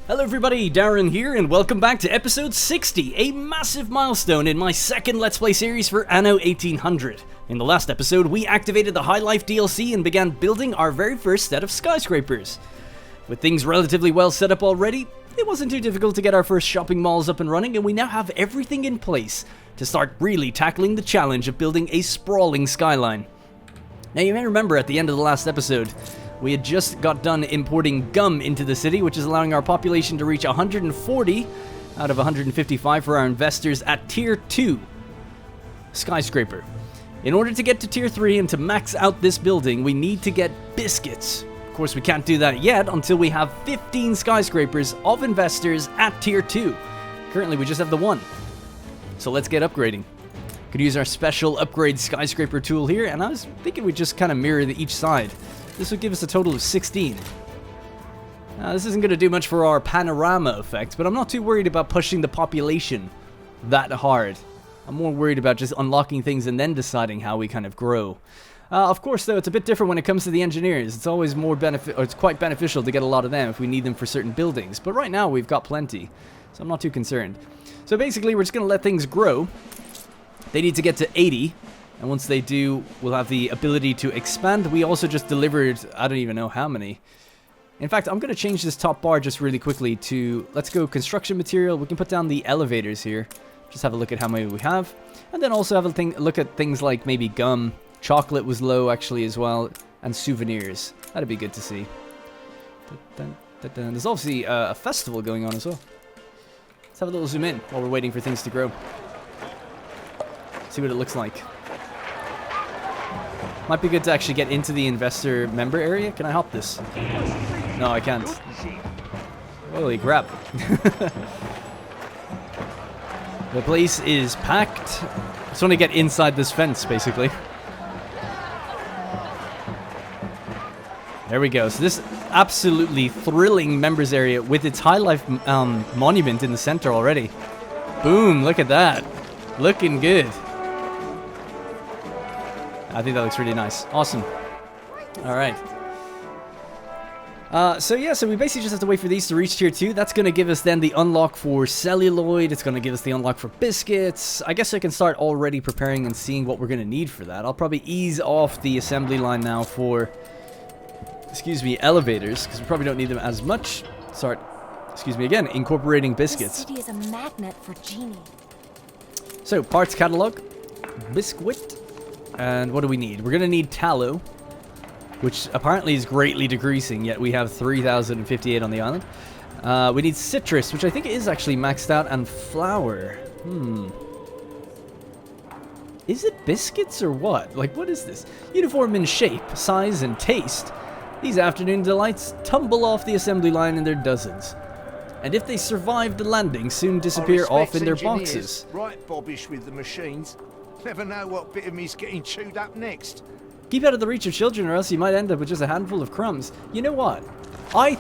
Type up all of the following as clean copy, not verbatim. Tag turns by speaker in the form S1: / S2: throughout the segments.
S1: Hello everybody, Darren here, and welcome back to episode 60, a massive milestone in my second Let's Play series for Anno 1800. In the last episode, we activated the High Life DLC and began building our very first set of skyscrapers. With things relatively well set up already, it wasn't too difficult to get our first shopping malls up and running, and we now have everything in place to start really tackling the challenge of building a sprawling skyline. Now you may remember at the end of the last episode, we had just got done importing gum into the city, which is allowing our population to reach 140 out of 155 for our investors at Tier 2 Skyscraper. In order to get to Tier 3 and to max out this building, we need to get biscuits. Of course, we can't do that yet until we have 15 skyscrapers of investors at Tier 2. Currently, we just have the one. So let's get upgrading. Could use our special upgrade skyscraper tool here, and I was thinking we'd just kind of mirror each side. This would give us a total of 16. Now, this isn't going to do much for our panorama effect, but I'm not too worried about pushing the population that hard. I'm more worried about just unlocking things and then deciding how we kind of grow. Of course, though, it's a bit different when it comes to the engineers. It's always it's quite beneficial to get a lot of them if we need them for certain buildings. But right now, we've got plenty, so I'm not too concerned. So basically, we're just going to let things grow. They need to get to 80. And once they do, we'll have the ability to expand. We also just delivered, I don't even know how many. In fact, I'm going to change this top bar just really quickly to, let's go construction material. We can put down the elevators here. Just have a look at how many we have. And then also have a look at things like maybe gum. Chocolate was low actually as well. And souvenirs. That'd be good to see. There's obviously a festival going on as well. Let's have a little zoom in while we're waiting for things to grow. See what it looks like. Might be good to actually get into the investor member area. Can I hop this? No, I can't. Holy crap. The place is packed. I just want to get inside this fence, basically. There we go. So this absolutely thrilling members area with its High Life monument in the center already. Boom, look at that. Looking good. I think that looks really nice. Awesome. Alright. So we basically just have to wait for these to reach Tier 2. That's going to give us then the unlock for celluloid. It's going to give us the unlock for biscuits. I guess I can start already preparing and seeing what we're going to need for that. I'll probably ease off the assembly line now for, elevators, because we probably don't need them as much. Start, incorporating biscuits.
S2: This city is a magnet for genie.
S1: So, parts catalog, biscuit. And what do we need? We're going to need tallow, which apparently is greatly decreasing, yet we have 3,058 on the island. We need citrus, which I think is actually maxed out, and flour. Is it biscuits or what? Like, what is this? Uniform in shape, size, and taste. These afternoon delights tumble off the assembly line in their dozens. And if they survive the landing, soon disappear off in their boxes.
S3: Right bobbish with the machines. Never know what bit of me's getting chewed up next.
S1: Keep out of the reach of children or else you might end up with just a handful of crumbs. You know what? I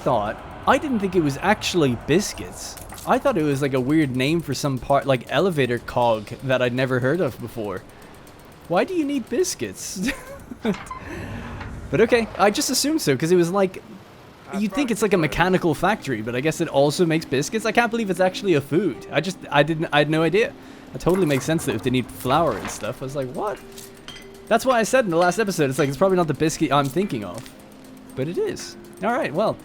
S1: didn't think it was actually biscuits. I thought it was like a weird name for some part, like elevator cog that I'd never heard of before. Why do you need biscuits? But okay, I just assumed so because it was like, you'd think it's like a mechanical factory, but I guess it also makes biscuits. I can't believe it's actually a food. I had no idea. It totally makes sense that if they need flour and stuff. I was like, what? That's why I said in the last episode, it's like, it's probably not the biscuit I'm thinking of. But it is. Alright, well.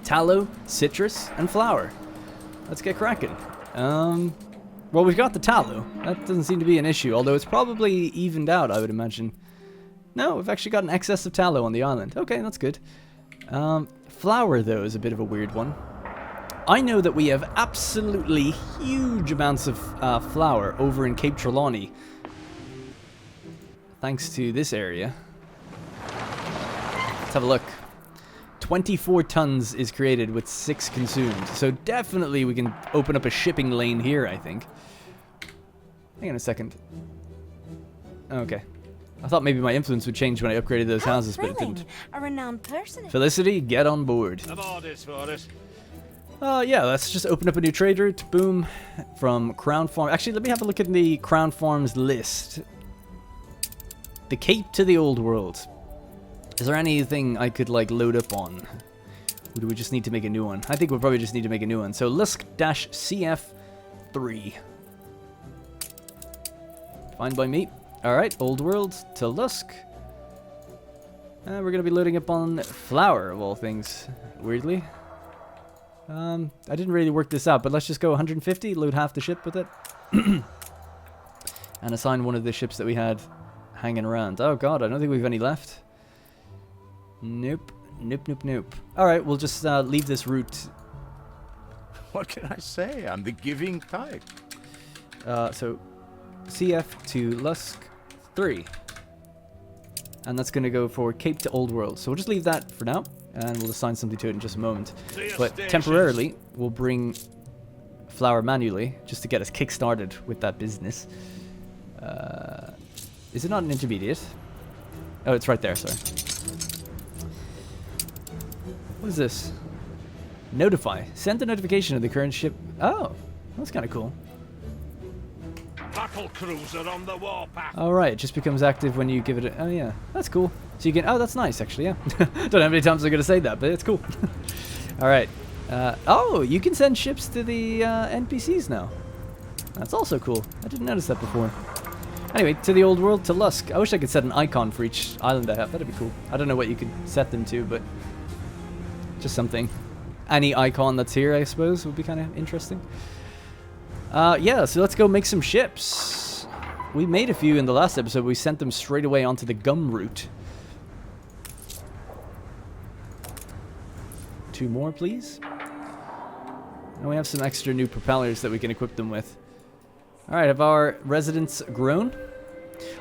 S1: Tallow, citrus, and flour. Let's get cracking. Well, we've got the tallow. That doesn't seem to be an issue, although it's probably evened out, I would imagine. No, we've actually got an excess of tallow on the island. Okay, that's good. Flour, though, is a bit of a weird one. I know that we have absolutely huge amounts of flour over in Cape Trelawney. Thanks to this area. Let's have a look. 24 tons is created with 6 consumed. So definitely we can open up a shipping lane here, I think. Hang on a second. Okay. I thought maybe my influence would change when I upgraded those houses, but it didn't.
S2: A renowned person.
S1: Felicity, get on board. Yeah, let's just open up a new trade route. Boom. From Crown Farm. Actually, let me have a look at the Crown Farms list. The Cape to the Old World. Is there anything I could, like, load up on? Or do we just need to make a new one? I think we'll probably just need to make a new one. So Lusk-CF3. Fine by me. Alright, Old World to Lusk. We're going to be loading up on Flower, of all things, weirdly. I didn't really work this out, but let's just go 150, load half the ship with it. And assign one of the ships that we had hanging around. Oh god, I don't think we have any left. Nope. Nope, nope, nope. Alright, we'll just leave this route.
S3: What can I say? I'm the giving type.
S1: So, CF to Lusk 3. And that's going to go for Cape to Old World. So we'll just leave that for now. And we'll assign something to it in just a moment. But temporarily, we'll bring Flower manually, just to get us kick-started with that business. Is it not an intermediate? Oh, it's right there, sorry. What is this? Notify. Send a notification of the current ship. Oh, that's kind of cool.
S3: Battle cruiser on the warpath.
S1: Alright, it just becomes active when you give it a... Oh, yeah. That's cool. So you can... Oh, that's nice, actually, yeah. Don't know how many times I'm going to say that, but it's cool. Alright. Oh, you can send ships to the NPCs now. That's also cool. I didn't notice that before. Anyway, to the Old World, to Lusk. I wish I could set an icon for each island I have. That'd be cool. I don't know what you could set them to, but... just something. Any icon that's here, I suppose, would be kind of interesting. Yeah, so let's go make some ships. We made a few in the last episode. We sent them straight away onto the gum route. 2 more, please. And we have some extra new propellers that we can equip them with. Alright, have our residents grown?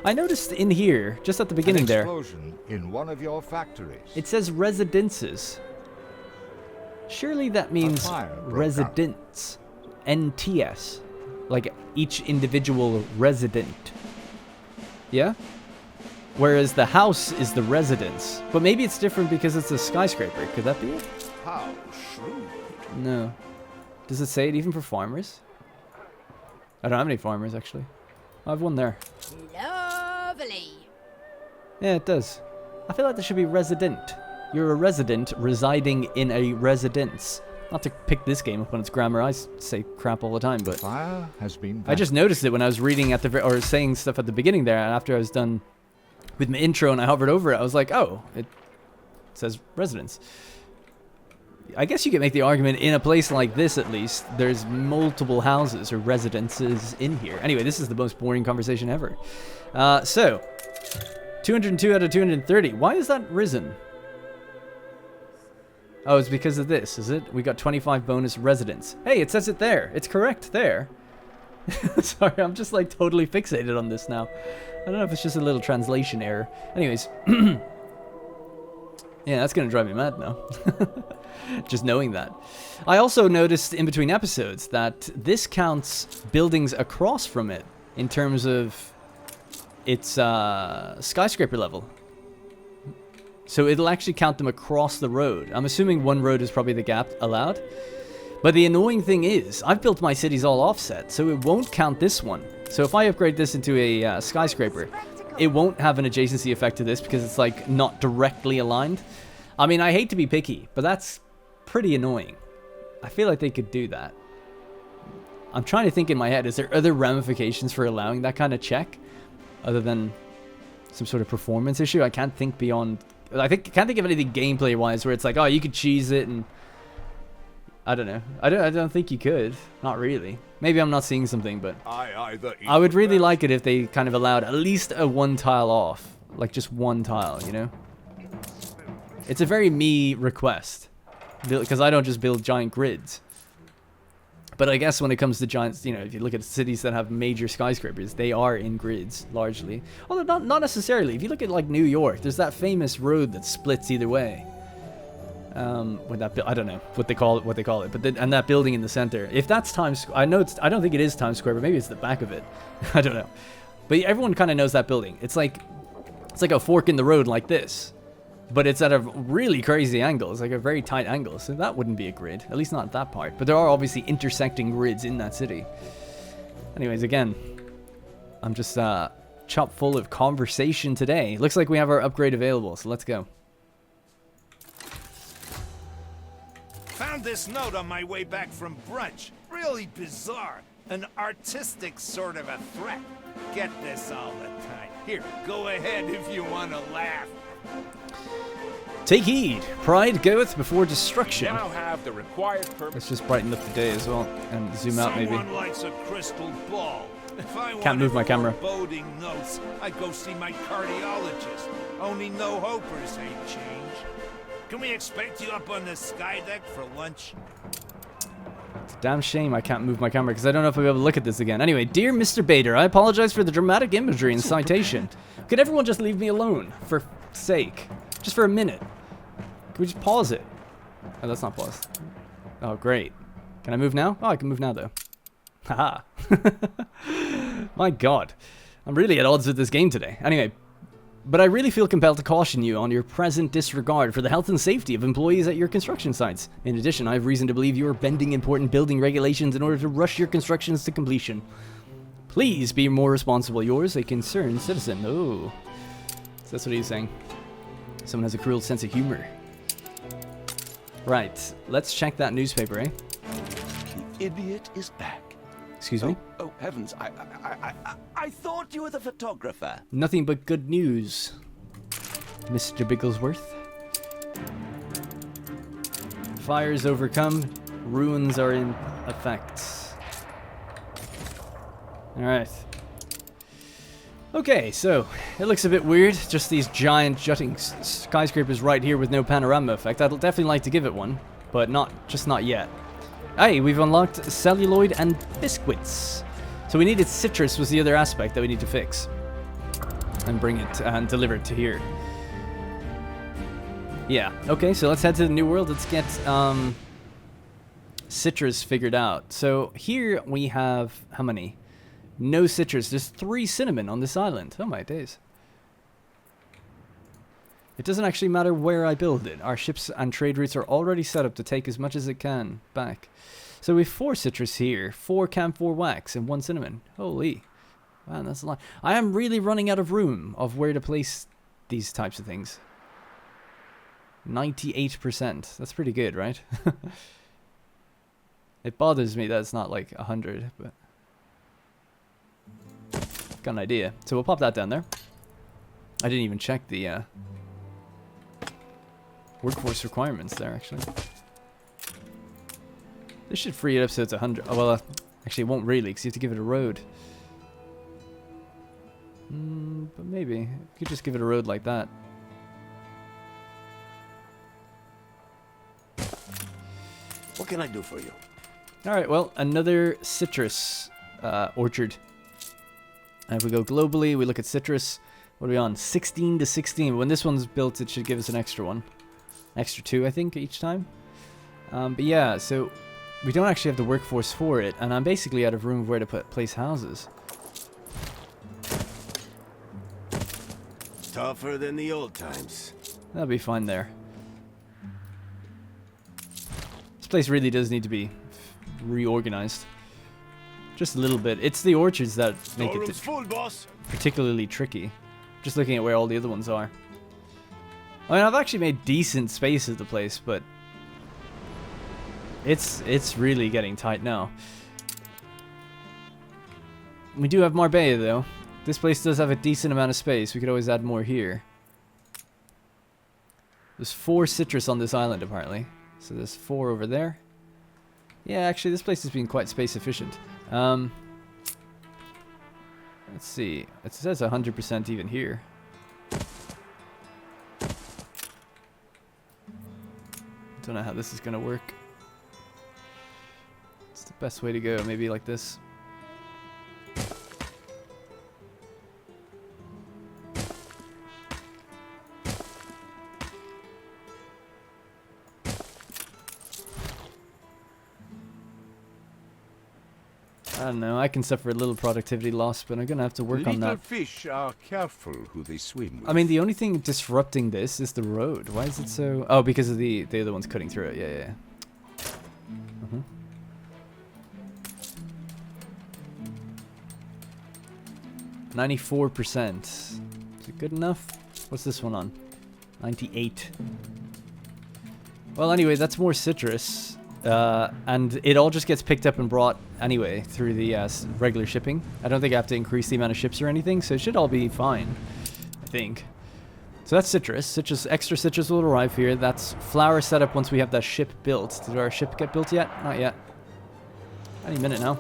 S1: I noticed in here, just at the beginning there,
S3: In one of your factories.
S1: it says residences. Surely that means residents. NTS. Like each individual resident. Yeah? Whereas the house is the residence. But maybe it's different because it's a skyscraper. Could that be it?
S3: How shrewd.
S1: No. Does it say it even for farmers? I don't have any farmers, actually. I have one there.
S2: Lovely.
S1: Yeah, it does. I feel like there should be resident. You're a resident residing in a residence. Not to pick this game up on its grammar, I say crap all the time, but...
S3: Fire has been...
S1: I just noticed it when I was reading at the... or saying stuff at the beginning there, and after I was done with my intro and I hovered over it, I was like, oh, it says residence. I guess you could make the argument in a place like this, at least, there's multiple houses or residences in here. Anyway, this is the most boring conversation ever. So, 202 out of 230. Why is that risen? Oh, it's because of this, is it? We got 25 bonus residents. Hey, it says it there. It's correct there. Sorry, I'm just like totally fixated on this now. I don't know if it's just a little translation error. Anyways. Yeah, that's going to drive me mad now. Just knowing that. I also noticed in between episodes that this counts buildings across from it in terms of its skyscraper level. So it'll actually count them across the road. I'm assuming one road is probably the gap allowed. But the annoying thing is, I've built my cities all offset, so it won't count this one. So if I upgrade this into a skyscraper, it won't have an adjacency effect to this because it's like not directly aligned. I mean, I hate to be picky, but that's pretty annoying. I feel like they could do that. I'm trying to think in my head, is there other ramifications for allowing that kind of check other than some sort of performance issue? I can't think beyond... I can't think of anything gameplay-wise where it's like, oh, you could cheese it and... I don't know. I don't think you could. Not really. Maybe I'm not seeing something, but... I would really like it if they kind of allowed at least a one tile off. Like, just one tile, you know? It's a very me request. Because I don't just build giant grids. But I guess when it comes to giants, you know, if you look at cities that have major skyscrapers, they are in grids, largely. Although not necessarily. If you look at, like, New York, there's that famous road that splits either way. With that, I don't know what they call it, but and that building in the center. If that's Times, I don't think it is Times Square, but maybe it's the back of it. I don't know. But everyone kind of knows that building. It's like a fork in the road like this, but it's at a really crazy angle. It's like a very tight angle, so that wouldn't be a grid, at least not that part. But there are obviously intersecting grids in that city. Anyways, again, I'm just chock full of conversation today. Looks like we have our upgrade available, so let's go.
S3: found this note on my way back from brunch. Really bizarre. An artistic sort of a threat. Get this all the time. Here, go ahead if you want to laugh.
S1: Take heed. Pride goeth before destruction.
S4: Now have the required permit.
S1: Let's just brighten up the day as well and zoom out maybe.
S3: Someone likes a crystal ball. If I
S1: Can't move my camera.
S3: Foreboding notes, I'd go see my cardiologist. Only no hopers ain't changed. Can we expect you up on the sky deck for lunch?
S1: It's a damn shame I can't move my camera because I don't know if I'll be able to look at this again. Anyway, dear Mr. Bader, I apologize for the dramatic imagery and citation. Could everyone just leave me alone? For sake. Just for a minute. Can we just pause it? Oh, that's not pause. Oh, great. Can I move now? Oh, I can move now, though. Haha. My god. I'm really at odds with this game today. Anyway, but I really feel compelled to caution you on your present disregard for the health and safety of employees at your construction sites. In addition, I have reason to believe you are bending important building regulations in order to rush your constructions to completion. Please be more responsible. Yours, a concerned citizen. Oh. So that's what he's saying. Someone has a cruel sense of humor. Right. Let's check that newspaper, eh?
S5: The idiot is back.
S1: Excuse me?
S5: Oh, heavens. I thought you were the photographer.
S1: Nothing but good news, Mr. Bigglesworth. Fires overcome, ruins are in effect. Alright. Okay, so it looks a bit weird. Just these giant jutting skyscrapers right here with no panorama effect. I'd definitely like to give it one, but not yet. Hey, we've unlocked celluloid and biscuits. So we needed citrus was the other aspect that we need to fix. And bring it and deliver it to here. Yeah, okay, so let's head to the new world. Let's get citrus figured out. So here we have, how many? No citrus. There's 3 cinnamon on this island. Oh my days. It doesn't actually matter where I build it. Our ships and trade routes are already set up to take as much as it can back. So we have 4 citrus here, 4 camphor wax, and 1 cinnamon. Holy. Man, that's a lot. I am really running out of room of where to place these types of things. 98%. That's pretty good, right? It bothers me that it's not like 100, but... got an idea. So we'll pop that down there. I didn't even check the workforce requirements there, actually. This should free it up so it's 100. Oh, well, actually it won't really, because you have to give it a road. But maybe. You could just give it a road like that.
S5: What can I do for you?
S1: Alright, well, another citrus orchard. And if we go globally, we look at citrus. What are we on? 16 to 16. When this one's built, it should give us an extra one. Extra 2, I think, each time. But yeah, so we don't actually have the workforce for it. And I'm basically out of room where to place houses.
S5: Tougher than the old times.
S1: That'll be fine there. This place really does need to be reorganized. Just a little bit. It's the orchards that make it
S5: full, boss.
S1: particularly tricky. Just looking at where all the other ones are. I mean, I've actually made decent space of the place, but it's really getting tight now. We do have Marbella, though. This place does have a decent amount of space. We could always add more here. There's 4 citrus on this island, apparently. So there's 4 over there. Yeah, actually, this place has been quite space efficient. Let's see. It says 100% even here. Don't know how this is going to work. It's the best way to go. Maybe like this. I don't know, I can suffer a little productivity loss, but I'm gonna have to work on that.
S3: Little fish are careful who they swim with.
S1: I mean, the only thing disrupting this is the road. Why is it so... Oh, because of the other ones cutting through it. Yeah. 94%. Is it good enough? What's this one on? 98. Well, anyway, that's more citrus. And it all just gets picked up and brought anyway through the regular shipping. I don't think I have to increase the amount of ships or anything, so it should all be fine, I think. So that's citrus. Extra citrus will arrive here. That's flour set up once we have that ship built. Did our ship get built yet? Not yet. Any minute now.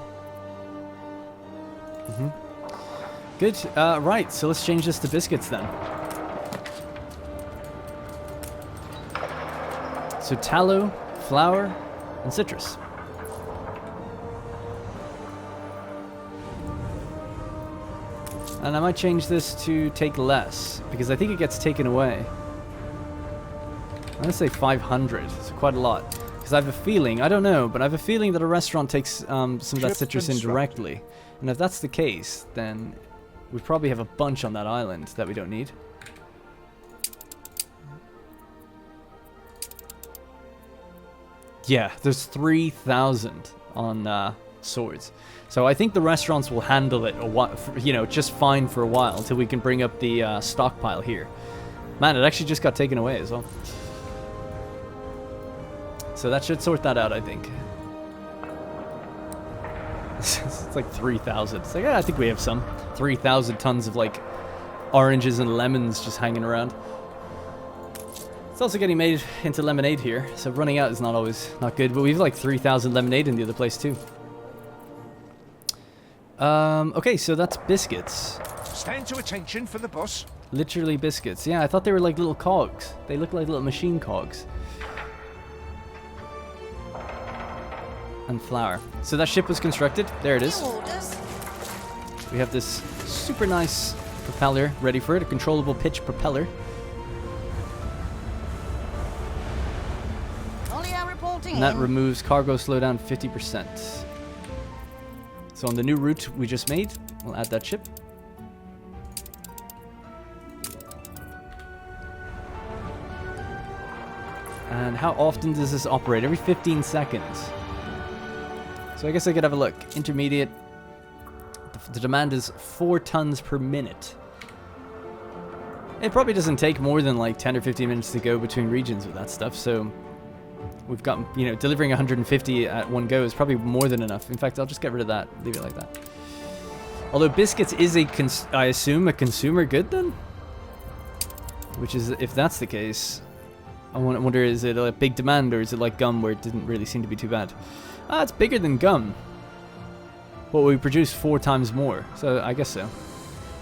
S1: Good. Right, so let's change this to biscuits then. So tallow, flour, and citrus. And I might change this to take less, because I think it gets taken away. I'm going to say 500. It's quite a lot. Because I have a feeling, I don't know, but I have a feeling that a restaurant takes some of that citrus in directly. And if that's the case, then we probably have a bunch on that island that we don't need. Yeah, there's 3,000 on swords. So I think the restaurants will handle it, just fine for a while until we can bring up the stockpile here. Man, it actually just got taken away as well. So that should sort that out, I think. It's like 3,000. It's like, yeah, I think we have some. 3,000 tons of, like, oranges and lemons just hanging around. It's also getting made into lemonade here, so running out is not good, but we have like 3,000 lemonade in the other place too. Okay, so that's biscuits.
S5: Stand to attention for the boss.
S1: Literally biscuits. Yeah, I thought they were like little cogs. They look like little machine cogs. And flour. So that ship was constructed. There it is. We have this super nice propeller ready for it, a controllable pitch propeller. And that removes cargo slowdown 50%. So on the new route we just made, we'll add that ship. And how often does this operate? Every 15 seconds. So I guess I could have a look. Intermediate. The demand is 4 tons per minute. It probably doesn't take more than like 10 or 15 minutes to go between regions with that stuff, so we've got, delivering 150 at one go is probably more than enough. In fact, I'll just get rid of that. Leave it like that. Although biscuits is I assume a consumer good then? Which is, if that's the case, I wonder, is it a big demand or is it like gum where it didn't really seem to be too bad? Ah, it's bigger than gum. But we produce 4 times more, so I guess so.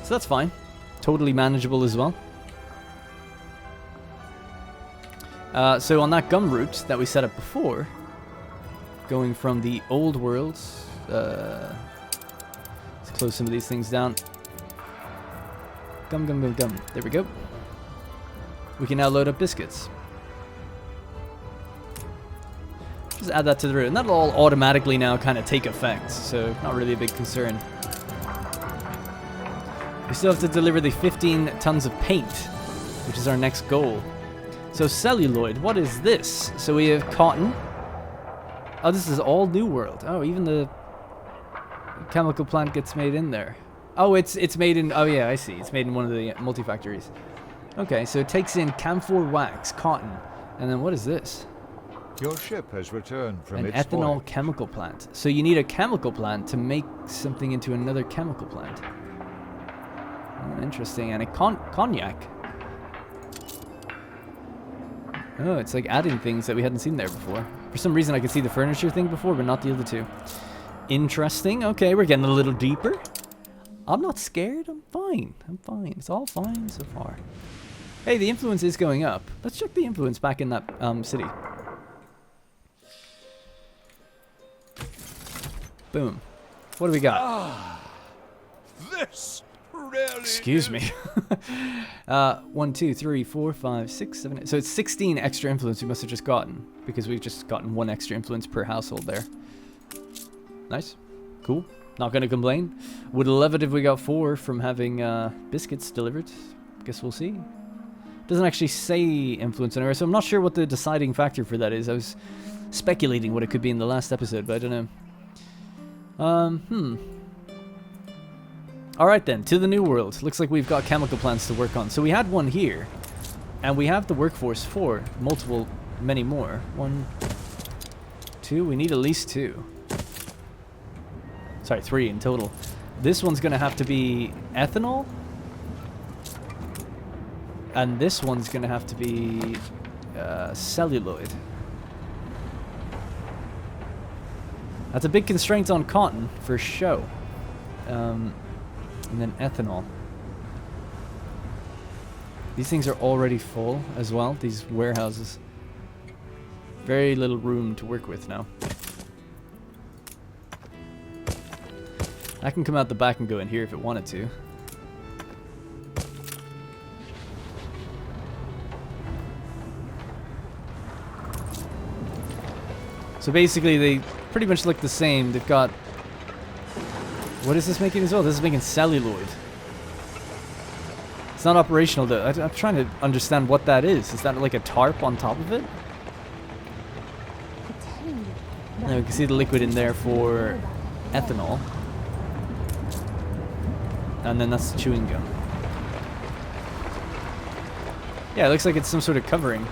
S1: So that's fine. Totally manageable as well. So on that gum route that we set up before, going from the old world, let's close some of these things down. Gum. There we go. We can now load up biscuits. Just add that to the route, and that'll all automatically now kind of take effect, so not really a big concern. We still have to deliver the 15 tons of paint, which is our next goal. So celluloid, what is this? So we have cotton. Oh, this is all New World. Oh, even the chemical plant gets made in there. Oh, it's made in, oh yeah, I see. It's made in one of the multi-factories. Okay, so it takes in camphor wax, cotton, and then what is this?
S6: Your ship has returned from
S1: An
S6: its
S1: ethanol
S6: voyage.
S1: chemical plant. So you need a chemical plant to make something into another chemical plant. Oh, interesting. And a cognac. Oh, it's like adding things that we hadn't seen there before. For some reason I could see the furniture thing before, but not the other two. Interesting. Okay, we're getting a little deeper. I'm not scared. I'm fine. I'm fine. It's all fine so far. Hey, the influence is going up. Let's check the influence back in that city. Boom. What do we got?
S3: This really
S1: Excuse me. 1, 2, 3, 4, 5, 6, 7, 8. So it's 16 extra influence we must have just gotten, because we've just gotten 1 extra influence per household there. Nice. Cool. Not gonna complain. Would love it if we got 4 from having biscuits delivered. Guess we'll see. Doesn't actually say influence anywhere, so I'm not sure what the deciding factor for that is. I was speculating what it could be in the last episode, but I don't know. Alright then, to the new world. Looks like we've got chemical plants to work on. So we had one here, and we have the workforce for many more. 1, 2? We need at least 2. Sorry, 3 in total. This one's gonna have to be ethanol. And this one's gonna have to be celluloid. That's a big constraint on cotton, for show. And then ethanol. These things are already full as well, these warehouses. Very little room to work with now. I can come out the back and go in here if it wanted to. So basically they pretty much look the same. They've got... What is this making as well? This is making celluloid. It's not operational though. I'm trying to understand what that is. Is that like a tarp on top of it? Now we can see the liquid in there for ethanol. And then that's the chewing gum. Yeah, it looks like it's some sort of covering.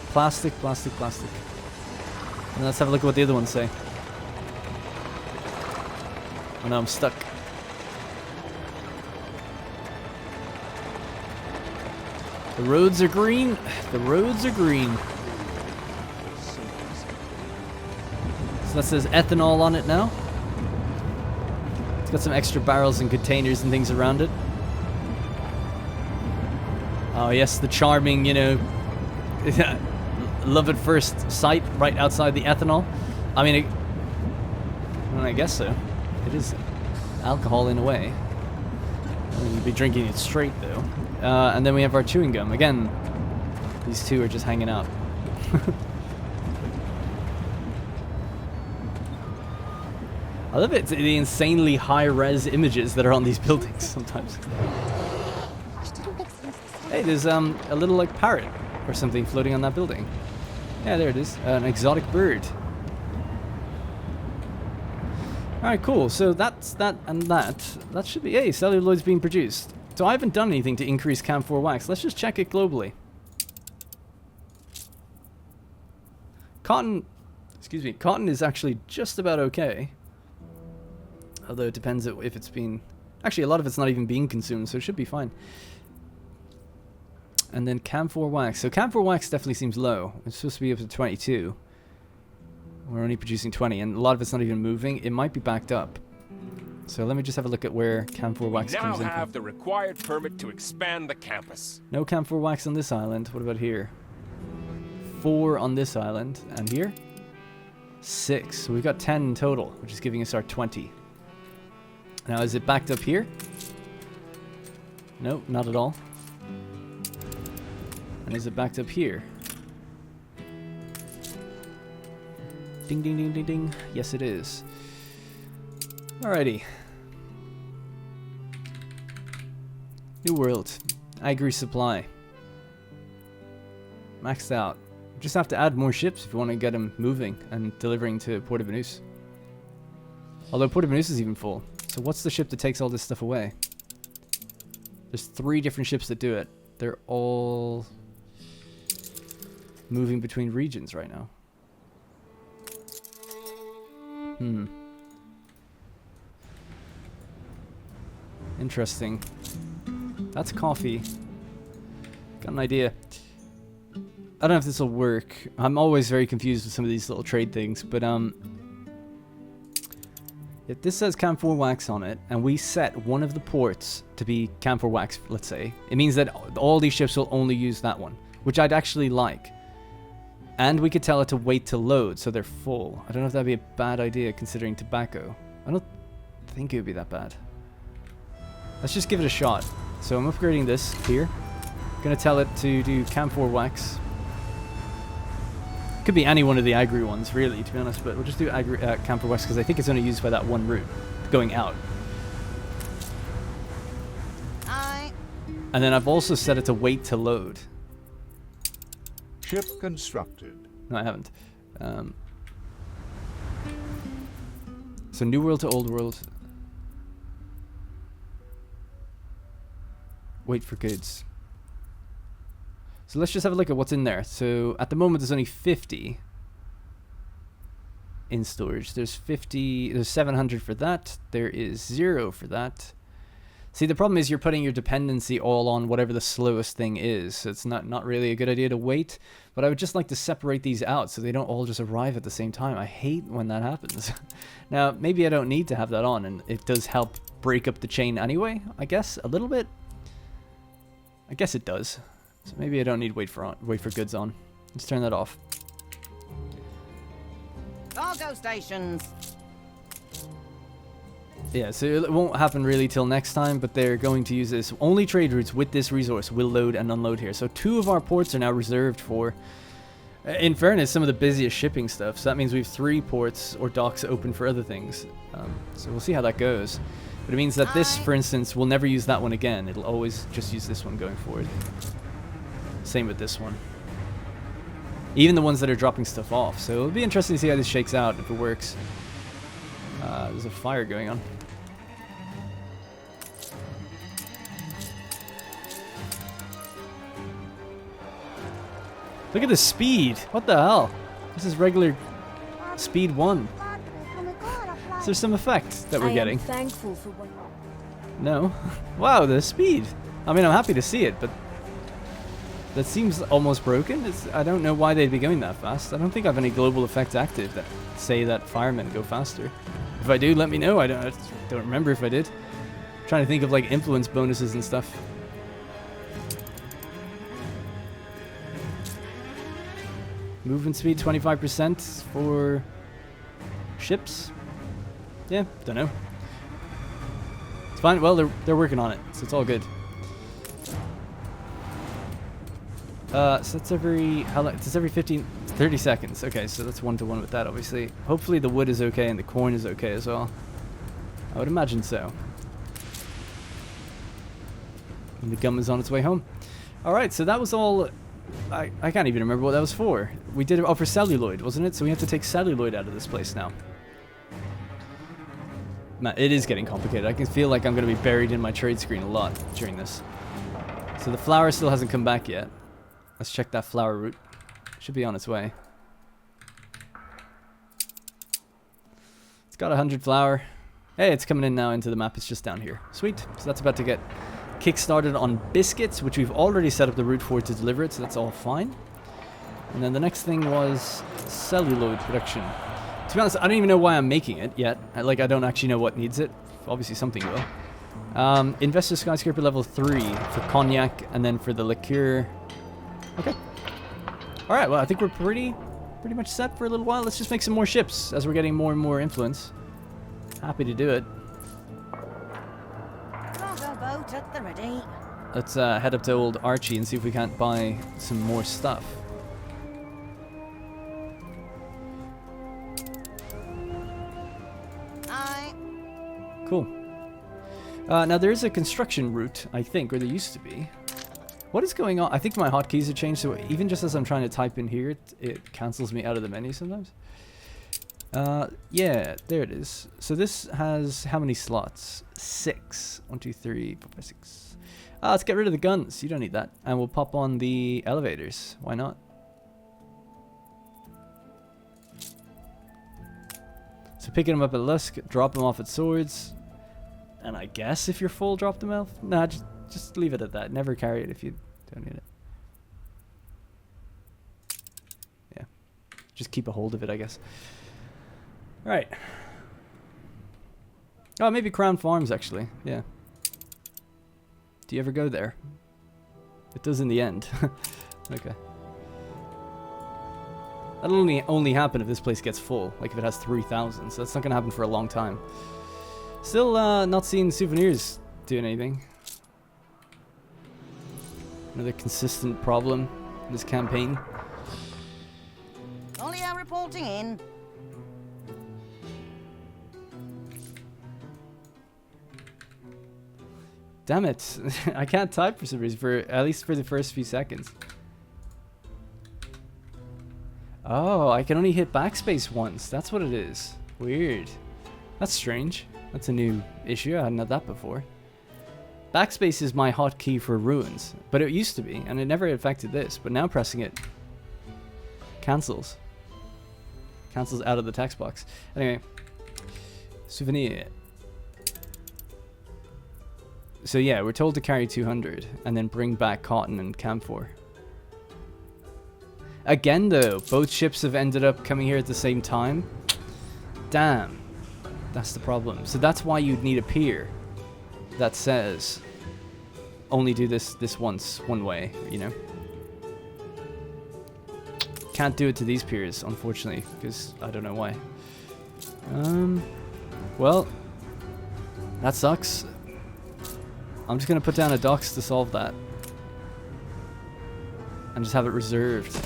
S1: Plastic, plastic, plastic. And let's have a look at what the other ones say. Oh no, I'm stuck. The roads are green. The roads are green. So that says ethanol on it now. It's got some extra barrels and containers and things around it. Oh yes, the charming, you know, love at first sight right outside the ethanol. I mean, I guess so. It is alcohol in a way. I mean, you'd be drinking it straight though. And then we have our chewing gum. Again, these two are just hanging out. I love it, the insanely high-res images that are on these buildings sometimes. Hey, there's a little like parrot or something floating on that building. Yeah, there it is. An exotic bird. Alright, cool. So that's that and that. That should be... Hey, celluloid's being produced. So I haven't done anything to increase camphor wax. Let's just check it globally. Cotton... Excuse me. Cotton is actually just about okay. Although it depends if it's been... Actually, a lot of it's not even being consumed, so it should be fine. And then camphor wax. So camphor wax definitely seems low. It's supposed to be up to 22. We're only producing 20, and a lot of it's not even moving. It might be backed up. So let me just have a look at where camphor wax comes in.
S4: Now have the required permit to expand the campus.
S1: No camphor wax on this island. What about here? 4 on this island. And here? 6. So we've got 10 in total, which is giving us our 20. Now, is it backed up here? No, not at all. And is it backed up here? Ding, ding, ding, ding, ding. Yes, it is. Alrighty. New world. Agri supply. Maxed out. Just have to add more ships if you want to get them moving and delivering to Port of Venus. Although Port of Venus is even full. So what's the ship that takes all this stuff away? There's 3 different ships that do it. They're all moving between regions right now. Interesting. That's coffee. Got an idea. I don't know if this will work. I'm always very confused with some of these little trade things, but if this says camphor wax on it, and we set one of the ports to be camphor wax, let's say, it means that all these ships will only use that one, which I'd actually like. And we could tell it to wait to load, so they're full. I don't know if that'd be a bad idea, considering tobacco. I don't think it would be that bad. Let's just give it a shot. So I'm upgrading this here. Gonna tell it to do camphor wax. Could be any one of the agri ones, really, to be honest, but we'll just do camphor wax because I think it's only used by that one route going out. And then I've also set it to wait to load.
S6: Ship constructed.
S1: No, I haven't. So new world to old world. wait for goods. So let's just have a look at what's in there. So at the moment there's only 50 in storage. There's 700 for that. There is 0 for that. See, the problem is you're putting your dependency all on whatever the slowest thing is. So it's not really a good idea to wait. But I would just like to separate these out so they don't all just arrive at the same time. I hate when that happens. Now, maybe I don't need to have that on, and it does help break up the chain anyway, I guess, a little bit. I guess it does. So maybe I don't need wait for goods on. Let's turn that off.
S2: Cargo stations.
S1: Yeah, so it won't happen really till next time, but they're going to use this. Only trade routes with this resource will load and unload here. So 2 of our ports are now reserved for, in fairness, some of the busiest shipping stuff. So that means we have 3 ports or docks open for other things. So we'll see how that goes. But it means that this, for instance, will never use that one again. It'll always just use this one going forward. Same with this one. Even the ones that are dropping stuff off. So it'll be interesting to see how this shakes out, if it works. There's a fire going on. Look at the speed. What the hell? This is regular speed 1. Is there some effect that we're getting?
S7: Thankful for what.
S1: No. Wow, the speed. I mean, I'm happy to see it, but that seems almost broken. I don't know why they'd be going that fast. I don't think I have any global effects active that say that firemen go faster. If I do, let me know. I don't remember if I did. I'm trying to think of like influence bonuses and stuff. Movement speed 25% for ships. Yeah, don't know. It's fine. Well, they're working on it, so it's all good. So that's every 30 seconds. Okay, so that's 1-to-1 with that, obviously. Hopefully the wood is okay and the corn is okay as well. I would imagine so. And the gum is on its way home. Alright, so that was all. I can't even remember what that was for. We did it for celluloid, wasn't it? So we have to take celluloid out of this place now. Man, it is getting complicated. I can feel like I'm going to be buried in my trade screen a lot during this. So the flour still hasn't come back yet. Let's check that flour route. Should be on its way. It's got 100 flour. Hey, it's coming in now into the map. It's just down here. Sweet. So that's about to get kick-started on biscuits, which we've already set up the route for to deliver it, so that's all fine. And then the next thing was celluloid production. To be honest, I don't even know why I'm making it yet. I don't actually know what needs it. Obviously something will. Investor Skyscraper level 3 for cognac, and then for the liqueur. Okay. Alright, well I think we're pretty much set for a little while. Let's just make some more ships as we're getting more and more influence. Happy to do it.
S2: Cargo boat at the ready.
S1: Let's head up to old Archie and see if we can't buy some more stuff.
S2: Aye.
S1: Cool. Now there is a construction route, I think, or there used to be. What is going on? I think my hotkeys have changed, so even just as I'm trying to type in here, it cancels me out of the menu sometimes. Yeah, there it is. So this has how many slots? 6. 1, 2, 3, 4, 5, 6. Let's get rid of the guns. You don't need that. And we'll pop on the elevators. Why not? So picking them up at Lusk, drop them off at Swords. And I guess if you're full, drop them off. Nah, just leave it at that. Never carry it if you don't need it. Yeah. Just keep a hold of it, I guess. Right. Oh, maybe Crown Farms, actually. Yeah. Do you ever go there? It does in the end. Okay. That'll only happen if this place gets full. Like if it has 3,000. So that's not going to happen for a long time. Still not seeing souvenirs doing anything. Another consistent problem in this campaign.
S2: Olio reporting in.
S1: Damn it. I can't type for some reason, at least for the first few seconds. Oh, I can only hit backspace once. That's what it is. Weird. That's strange. That's a new issue. I hadn't had that before. Backspace is my hotkey for ruins, but it used to be, and it never affected this, but now pressing it cancels. Cancels out of the text box. Anyway, souvenir. So yeah, we're told to carry 200 and then bring back cotton and camphor. Again though, both ships have ended up coming here at the same time. Damn, that's the problem. So that's why you'd need a pier that says only do this once, one way, you know. Can't do it to these piers, unfortunately, because I don't know why. Well, that sucks. I'm just gonna put down a docks to solve that, and just have it reserved.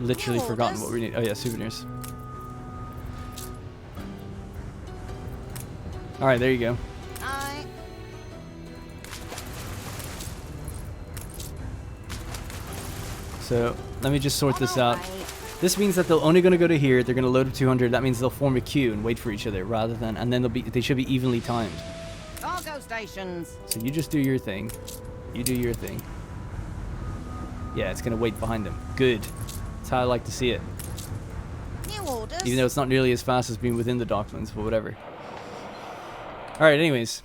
S1: Literally forgotten what we need. Oh yeah, souvenirs. All right, there you go.
S2: Aye.
S1: So let me just sort this out. This means that they're only going to go to here. They're going to load up 200. That means they'll form a queue and wait for each other, rather than, and then they should be evenly timed.
S2: Cargo stations.
S1: So you just do your thing. You do your thing. Yeah, it's going to wait behind them. Good. That's how I like to see it.
S2: New orders.
S1: Even though it's not nearly as fast as being within the docklands, but whatever. Alright, anyways.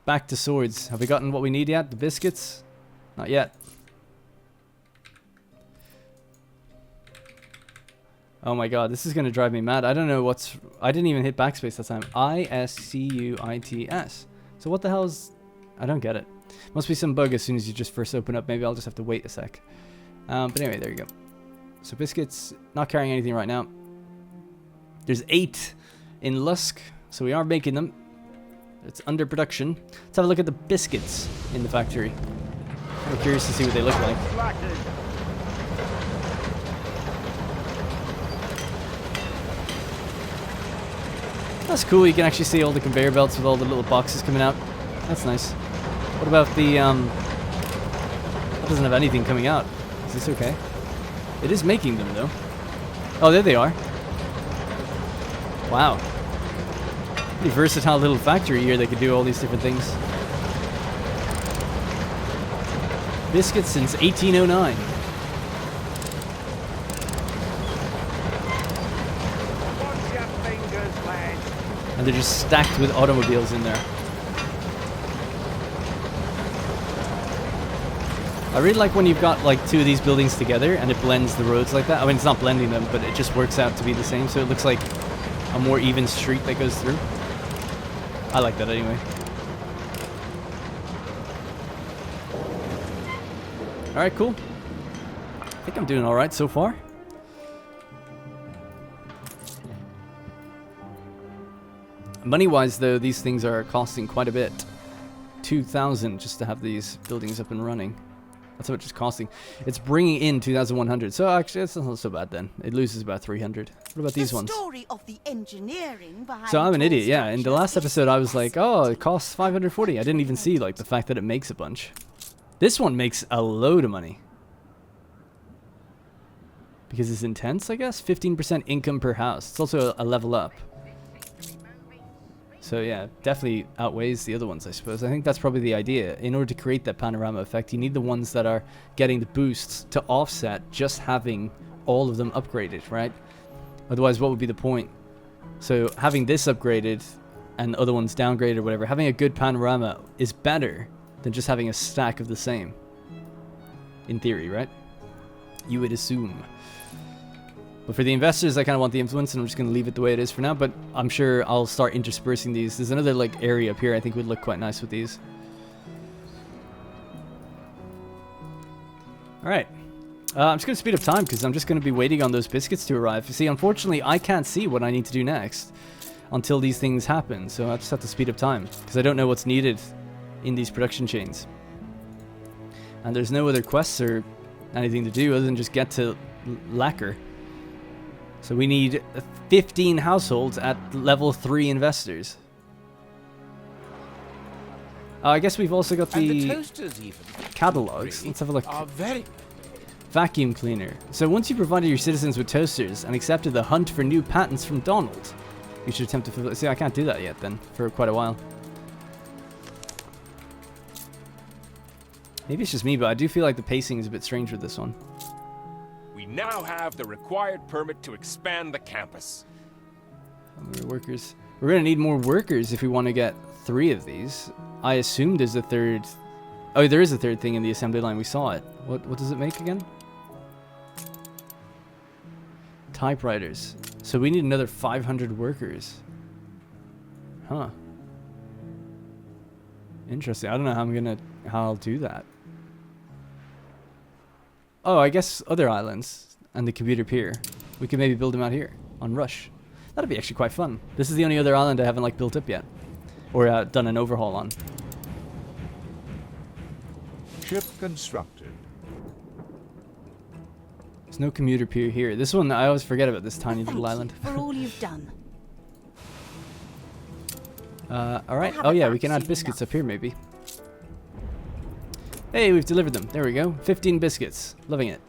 S1: Back to swords. Have we gotten what we need yet? The biscuits? Not yet. Oh my god, this is going to drive me mad. I don't know what's... I didn't even hit backspace that time. ISCUITS. So what the hell is... I don't get it. Must be some bug as soon as you just first open up. Maybe I'll just have to wait a sec. But anyway, there you go. So biscuits, not carrying anything right now. There's 8 in Lusk, so we are making them. It's under production. Let's have a look at the biscuits in the factory. I'm curious to see what they look like. That's cool, you can actually see all the conveyor belts with all the little boxes coming out. That's nice. What about the, that doesn't have anything coming out. Is this okay? It is making them, though. Oh, there they are. Wow. Pretty versatile little factory here that could do all these different things. Biscuits since 1809. And they're just stacked with automobiles in there. I really like when you've got like 2 of these buildings together and it blends the roads like that. I mean, it's not blending them, but it just works out to be the same, so it looks like a more even street that goes through. I like that anyway. Alright, cool. I think I'm doing alright so far. Money-wise, though, these things are costing quite a bit. 2,000 just to have these buildings up and running. That's how much it's costing. It's bringing in 2,100. So actually, it's not so bad then. It loses about 300. What about these ones?
S2: Story of the engineering behind
S1: So I'm an idiot, yeah. In the
S2: structures
S1: last episode, I was like, oh, it costs 540. I didn't even see like the fact that it makes a bunch. This one makes a load of money. Because it's intense, I guess. 15% income per house. It's also a level up. So yeah, definitely outweighs the other ones, I suppose. I think that's probably the idea. In order to create that panorama effect, you need the ones that are getting the boosts to offset just having all of them upgraded, right? Otherwise, what would be the point? So having this upgraded and the other ones downgraded or whatever, having a good panorama is better than just having a stack of the same. In theory, right? You would assume. But for the investors, I kind of want the influence, and I'm just going to leave it the way it is for now. But I'm sure I'll start interspersing these. There's another like area up here I think would look quite nice with these. Alright. I'm just going to speed up time because I'm just going to be waiting on those biscuits to arrive. You see, unfortunately, I can't see what I need to do next until these things happen. So I just have to speed up time because I don't know what's needed in these production chains. And there's no other quests or anything to do other than just get to lacquer. So we need 15 households at level 3 investors. I guess we've also got the catalogs. Let's have a look.
S4: Are very
S1: Vacuum cleaner. So once you provided your citizens with toasters and accepted the hunt for new patents from Donald, you should attempt to fulfill. See, I can't do that yet then, for quite a while. Maybe it's just me, but I do feel like the pacing is a bit strange with this one.
S4: We now have the required permit to expand the campus.
S1: Workers. We're gonna need more workers if we want to get 3 of these. I assume there's a third. Oh, there is a third thing in the assembly line. We saw it. What does it make again? Typewriters. So we need another 500 workers. Huh. Interesting. I don't know how I'll do that. Oh, I guess other islands and the computer pier. We could maybe build them out here on Rush. That'd be actually quite fun. This is the only other island I haven't like built up yet, or done an overhaul on.
S6: Ship constructed.
S1: There's no commuter pier here. This one, I always forget about this tiny little island.
S2: For all you've done.
S1: Alright. Oh yeah, we can add biscuits up here maybe. Hey, we've delivered them. There we go. 15 biscuits. Loving it.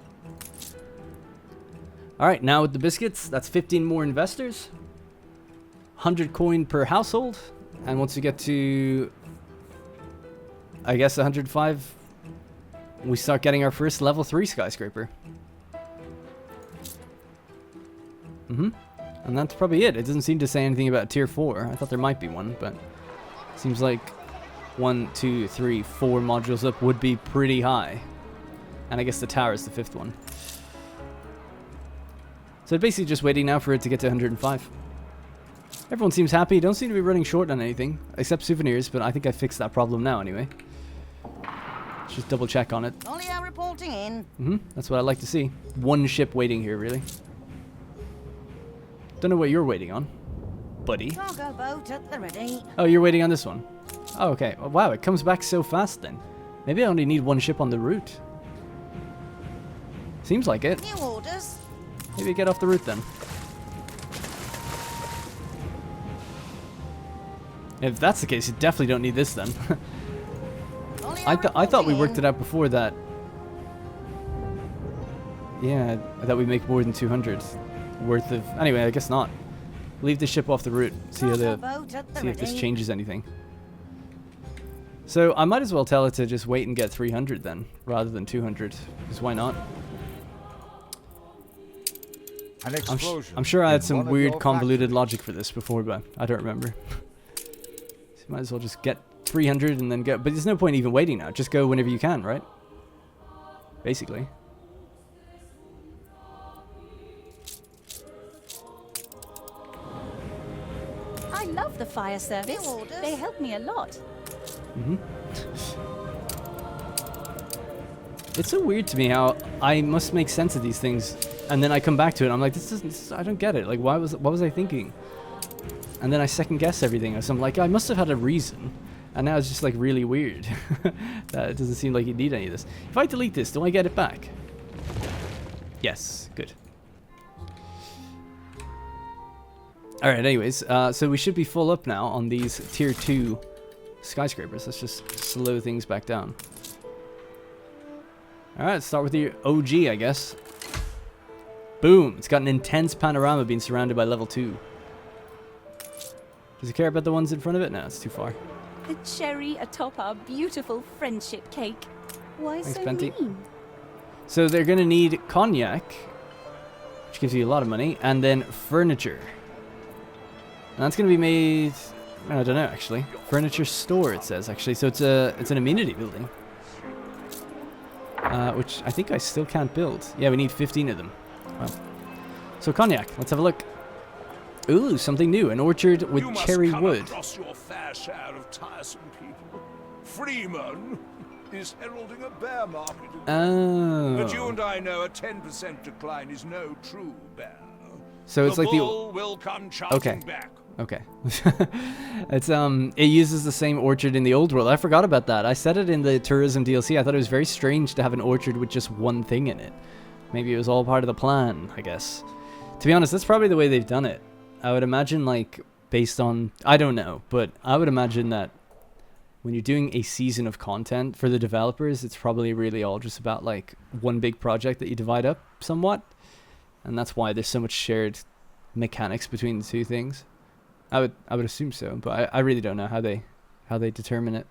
S1: Alright, now with the biscuits, that's 15 more investors. 100 coin per household. And once we get to, I guess, 105, we start getting our first level 3 skyscraper. And that's probably it. It doesn't seem to say anything about tier 4. I thought there might be one, but seems like 1, 2, 3, 4 modules up would be pretty high. And I guess the tower is the 5th one. So basically just waiting now for it to get to 105. Everyone seems happy. Don't seem to be running short on anything, except souvenirs, but I think I fixed that problem now anyway. Let's just double check on it.
S2: Olio reporting in.
S1: That's what I like to see. One ship waiting here, really. Don't know what you're waiting on, buddy.
S2: Cargo boat at the ready.
S1: Oh, you're waiting on this one. Oh, okay. Oh, wow, it comes back so fast then. Maybe I only need one ship on the route. Seems like it.
S2: New orders.
S1: Maybe get off the route then. If that's the case, you definitely don't need this then. I thought we worked it out before that. Yeah, that we make more than 200 worth of. Anyway, I guess not. Leave the ship off the route. See if this changes anything. So I might as well tell it to just wait and get 300 then, rather than 200. Because why not?
S6: An explosion.
S1: I'm sure I had
S6: in
S1: some
S6: one of
S1: weird
S6: your
S1: convoluted
S6: factories.
S1: logic for this before, but I don't remember. So you might as well just get 300 and then go. But there's no point even waiting now. Just go whenever you can, right? Basically.
S7: I love the fire service. They help me a lot.
S1: It's so weird to me how I must make sense of these things, and then I come back to it and I'm like, I don't get it. Like, what was I thinking? And then I second guess everything. So I'm like, I must have had a reason, and now it's just like really weird that it doesn't seem like you need any of this. If I delete this, do I get it back? Yes, good. Alright, anyways, so we should be full up now on these tier 2 skyscrapers. Let's just slow things back down. Alright, let's start with the OG, I guess. Boom! It's got an intense panorama being surrounded by level 2. Does it care about the ones in front of it? No, it's too far.
S7: The cherry atop our beautiful friendship cake. Why
S1: Thanks,
S7: so
S1: Benty.
S7: mean?
S1: So they're going to need cognac, which gives you a lot of money, and then furniture. And that's going to be made, I don't know actually. Furniture store it says actually. So it's an amenity building. Which I think I still can't build. Yeah, we need 15 of them. Wow. So cognac, let's have a look. Ooh, something new. An orchard with
S3: You
S1: cherry
S3: must come
S1: wood.
S3: across your fair share of tiresome people. Freeman is heralding a bear market. But you
S1: Oh.
S3: and I know a 10% decline is no true bear.
S1: So it's like the
S3: bull will come charging back.
S1: Okay. It's it uses the same orchard in the old world. I forgot about that. I said it in the tourism DLC. I thought it was very strange to have an orchard with just one thing in it. Maybe it was all part of the plan, I guess. To be honest, that's probably the way they've done it. I would imagine, like, based on, I don't know, but I would imagine that when you're doing a season of content for the developers, it's probably really all just about like one big project that you divide up somewhat, and that's why there's so much shared mechanics between the two things. I would assume so, but I really don't know how they determine it.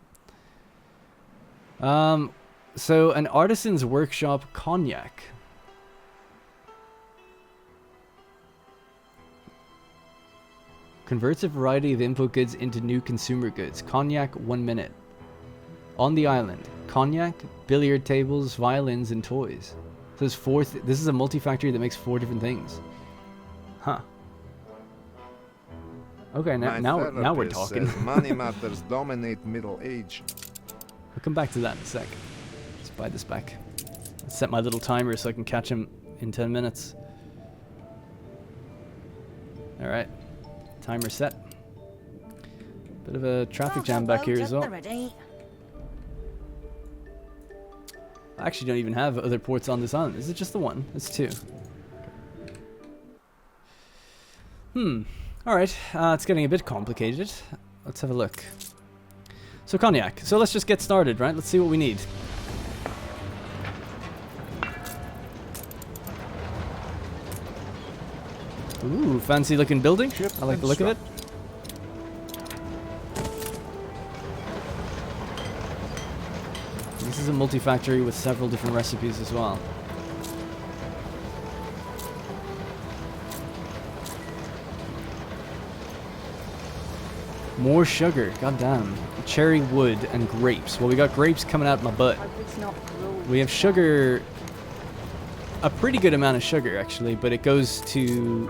S1: So an artisan's workshop cognac. Converts a variety of input goods into new consumer goods. Cognac, 1 minute. On the island. Cognac, billiard tables, violins, and toys. So there's this is a multi-factory that makes 4 different things. Huh. Okay, now we're talking.
S6: Says money matters dominate middle age.
S1: We'll come back to that in a sec. Let's buy this back. Let's set my little timer so I can catch him in 10 minutes. Alright. Timer set. Bit of a traffic jam back here as well. I actually don't even have other ports on this island. Is it just the one? It's 2. Alright, it's getting a bit complicated. Let's have a look. So cognac. So let's just get started, right? Let's see what we need. Ooh, fancy looking building. I like the look of it. This is a multi-factory with several different recipes as well. More sugar, goddamn. Cherry wood and grapes. Well, we got grapes coming out my butt. We have sugar, a pretty good amount of sugar actually, but it goes to,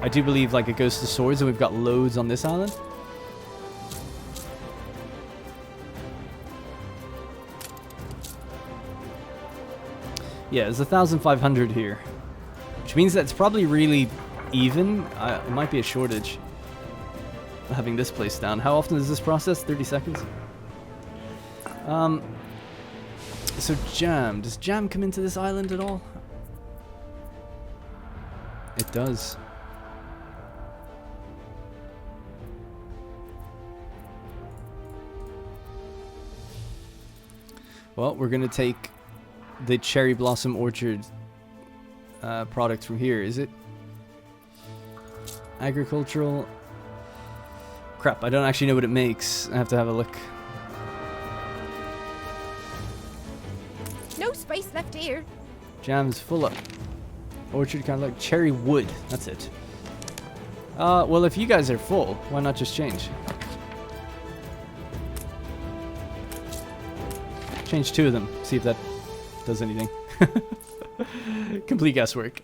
S1: I do believe like it goes to swords, and we've got loads on this island. Yeah, there's 1,500 here, which means that it's probably really even. It might be a shortage having this place down. How often does this process? 30 seconds. So jam. Does jam come into this island at all? It does. Well, we're gonna take the cherry blossom orchard product from here. Is it agricultural? Crap, I don't actually know what it makes. I have to have a look.
S7: No space left here.
S1: Jam's full up. Orchard kind of like cherry wood. That's it. Well, if you guys are full, why not just change? Change 2 of them. See if that does anything. Complete guesswork.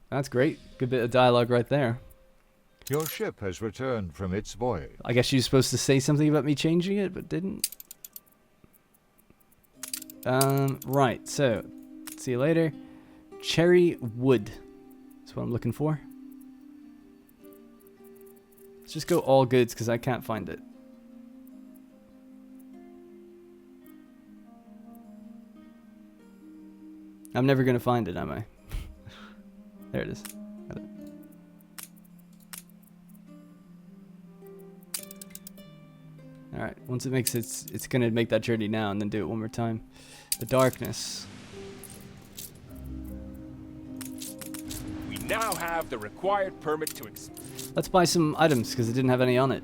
S1: That's great. Good bit of dialogue right there.
S6: Your ship has returned from its voyage.
S1: I guess you're supposed to say something about me changing it, but didn't. Right, so, see you later. Cherry wood. That's what I'm looking for. Let's just go all goods, because I can't find it. I'm never going to find it, am I? There it is. Got it. Alright, once it makes it's going to make that journey now and then do it one more time. The darkness.
S4: We now have the required permit to
S1: Let's buy some items because it didn't have any on it.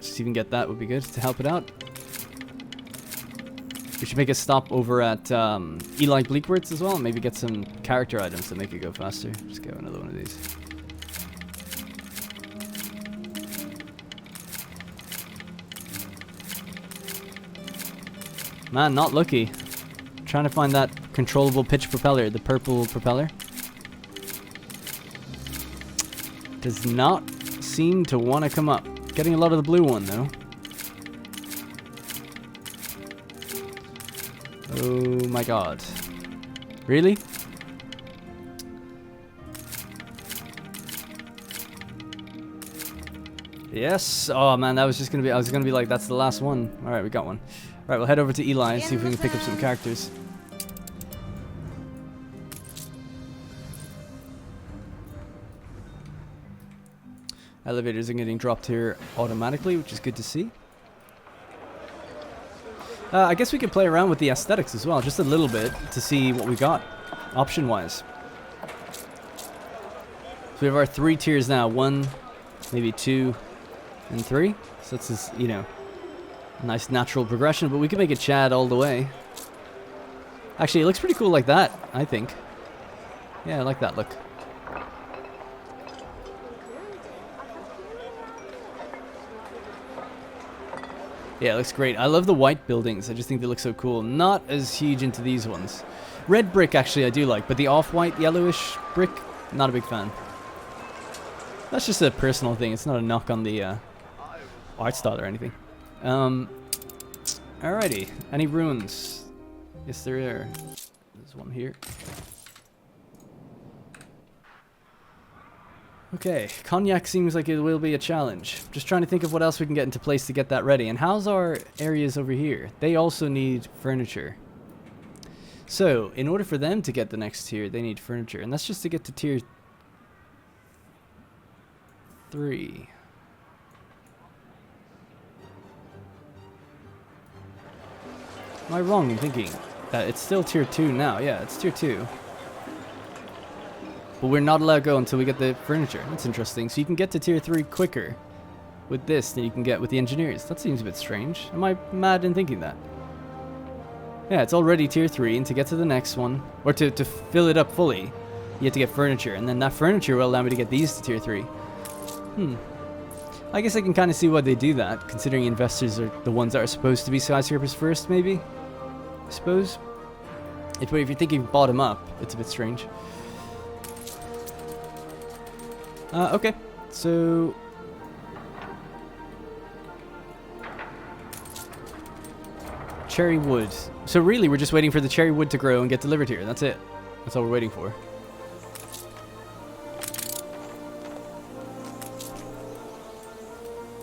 S1: Just even get that would be good to help it out. We should make a stop over at Eli Bleakworth's as well and maybe get some character items that make it go faster. Just get another one of these. Man, not lucky. Trying to find that controllable pitch propeller, the purple propeller. Does not seem to want to come up. Getting a lot of the blue one though. Oh my god. Really? Yes. Oh man, that was just gonna be, I was gonna be like, that's the last one. Alright, we got one. Alright, we'll head over to Eli and see if we can pick up some characters. Elevators are getting dropped here automatically, which is good to see. I guess we could play around with the aesthetics as well, just a little bit, to see what we got, option-wise. So we have our 3 tiers now, 1, maybe 2, and 3. So that's just, you know, a nice natural progression, but we can make it Chad all the way. Actually, it looks pretty cool like that, I think. Yeah, I like that look. Yeah, it looks great. I love the white buildings. I just think they look so cool. Not as huge into these ones. Red brick, actually, I do like, but the off-white, yellowish brick, not a big fan. That's just a personal thing. It's not a knock on the art style or anything. Alrighty. Any ruins? Yes, there are. There's one here. Okay, cognac seems like it will be a challenge. Just trying to think of what else we can get into place to get that ready. And how's our areas over here? They also need furniture. So, in order for them to get the next tier, they need furniture. And that's just to get to tier 3. Am I wrong in thinking that it's still tier 2 now? Yeah, it's tier 2. But we're not allowed to go until we get the furniture. That's interesting. So you can get to tier 3 quicker with this than you can get with the engineers. That seems a bit strange. Am I mad in thinking that? Yeah, it's already tier 3, and to get to the next one, or to fill it up fully, you have to get furniture, and then that furniture will allow me to get these to tier 3. I guess I can kind of see why they do that, considering investors are the ones that are supposed to be skyscrapers first, maybe? I suppose. If you're thinking bottom up, it's a bit strange. Okay, so... cherry wood. So really, we're just waiting for the cherry wood to grow and get delivered here. That's it. That's all we're waiting for.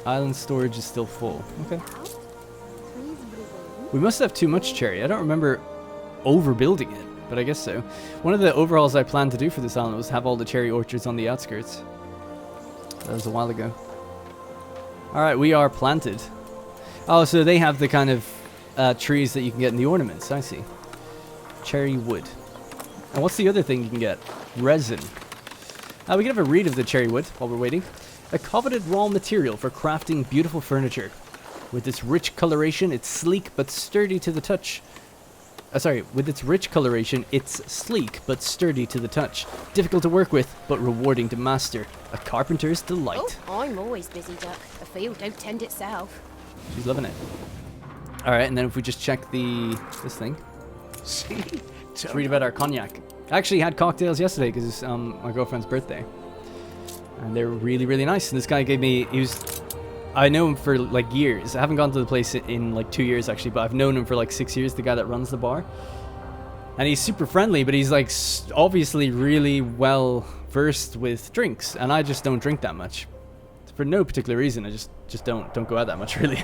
S1: Island storage is still full. Okay. We must have too much cherry. I don't remember overbuilding it, but I guess so. One of the overhauls I planned to do for this island was have all the cherry orchards on the outskirts. That was a while ago. Alright, we are planted. Oh, so they have the kind of trees that you can get in the ornaments. I see. Cherry wood. And what's the other thing you can get? Resin. We can have a read of the cherry wood while we're waiting. A coveted raw material for crafting beautiful furniture. With its rich coloration, it's sleek but sturdy to the touch. With its rich coloration, it's sleek but sturdy to the touch. Difficult to work with, but rewarding to master. A carpenter's delight.
S8: Oh, I'm always busy, Duck. The field don't tend itself.
S1: She's loving it. Alright, and then if we just check this thing.
S5: See?
S1: Let's read about our cognac. I actually had cocktails yesterday because it's my girlfriend's birthday. And they're really, really nice. And this guy gave me, I know him for like years. I haven't gone to the place in like 2 years actually, but I've known him for like 6 years, the guy that runs the bar. And he's super friendly, but he's like obviously really well versed with drinks. And I just don't drink that much. For no particular reason, I just don't go out that much really.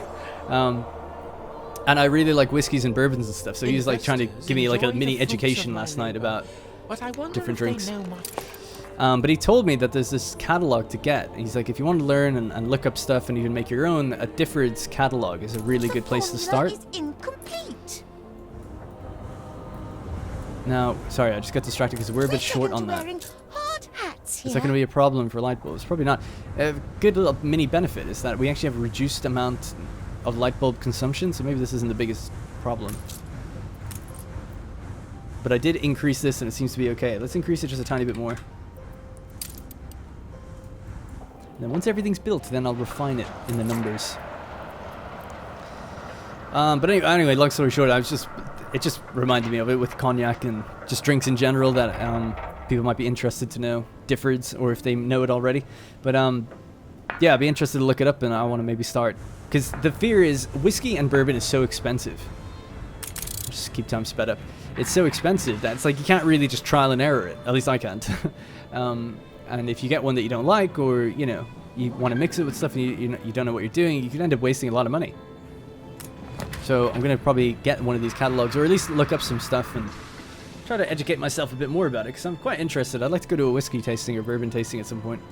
S1: And I really like whiskeys and bourbons and stuff. So he was like trying to give me like a mini education last night about different drinks. But he told me that there's this catalog to get. He's like, if you want to learn and look up stuff and even make your own, a Difford's catalog is a really good place to start.
S2: Is incomplete.
S1: Now, sorry, I just got distracted because we're a bit short on that.
S2: Hard hats
S1: Is that going to be a problem for light bulbs? Probably not. A good little mini benefit is that we actually have a reduced amount of light bulb consumption, so maybe this isn't the biggest problem. But I did increase this and it seems to be okay. Let's increase it just a tiny bit more. Then once everything's built, then I'll refine it in the numbers. But anyway, long story short, it just reminded me of it with cognac and just drinks in general that people might be interested to know. Difford's, or if they know it already. But yeah, I'd be interested to look it up, and I want to maybe start. Because the fear is, whiskey and bourbon is so expensive. Just keep time sped up. It's so expensive that it's like you can't really just trial and error it. At least I can't. And if you get one that you don't like, or you know, you want to mix it with stuff and you don't know what you're doing, you could end up wasting a lot of money. So I'm gonna probably get one of these catalogs, or at least look up some stuff and try to educate myself a bit more about it, because I'm quite interested. I'd like to go to a whiskey tasting or bourbon tasting at some point.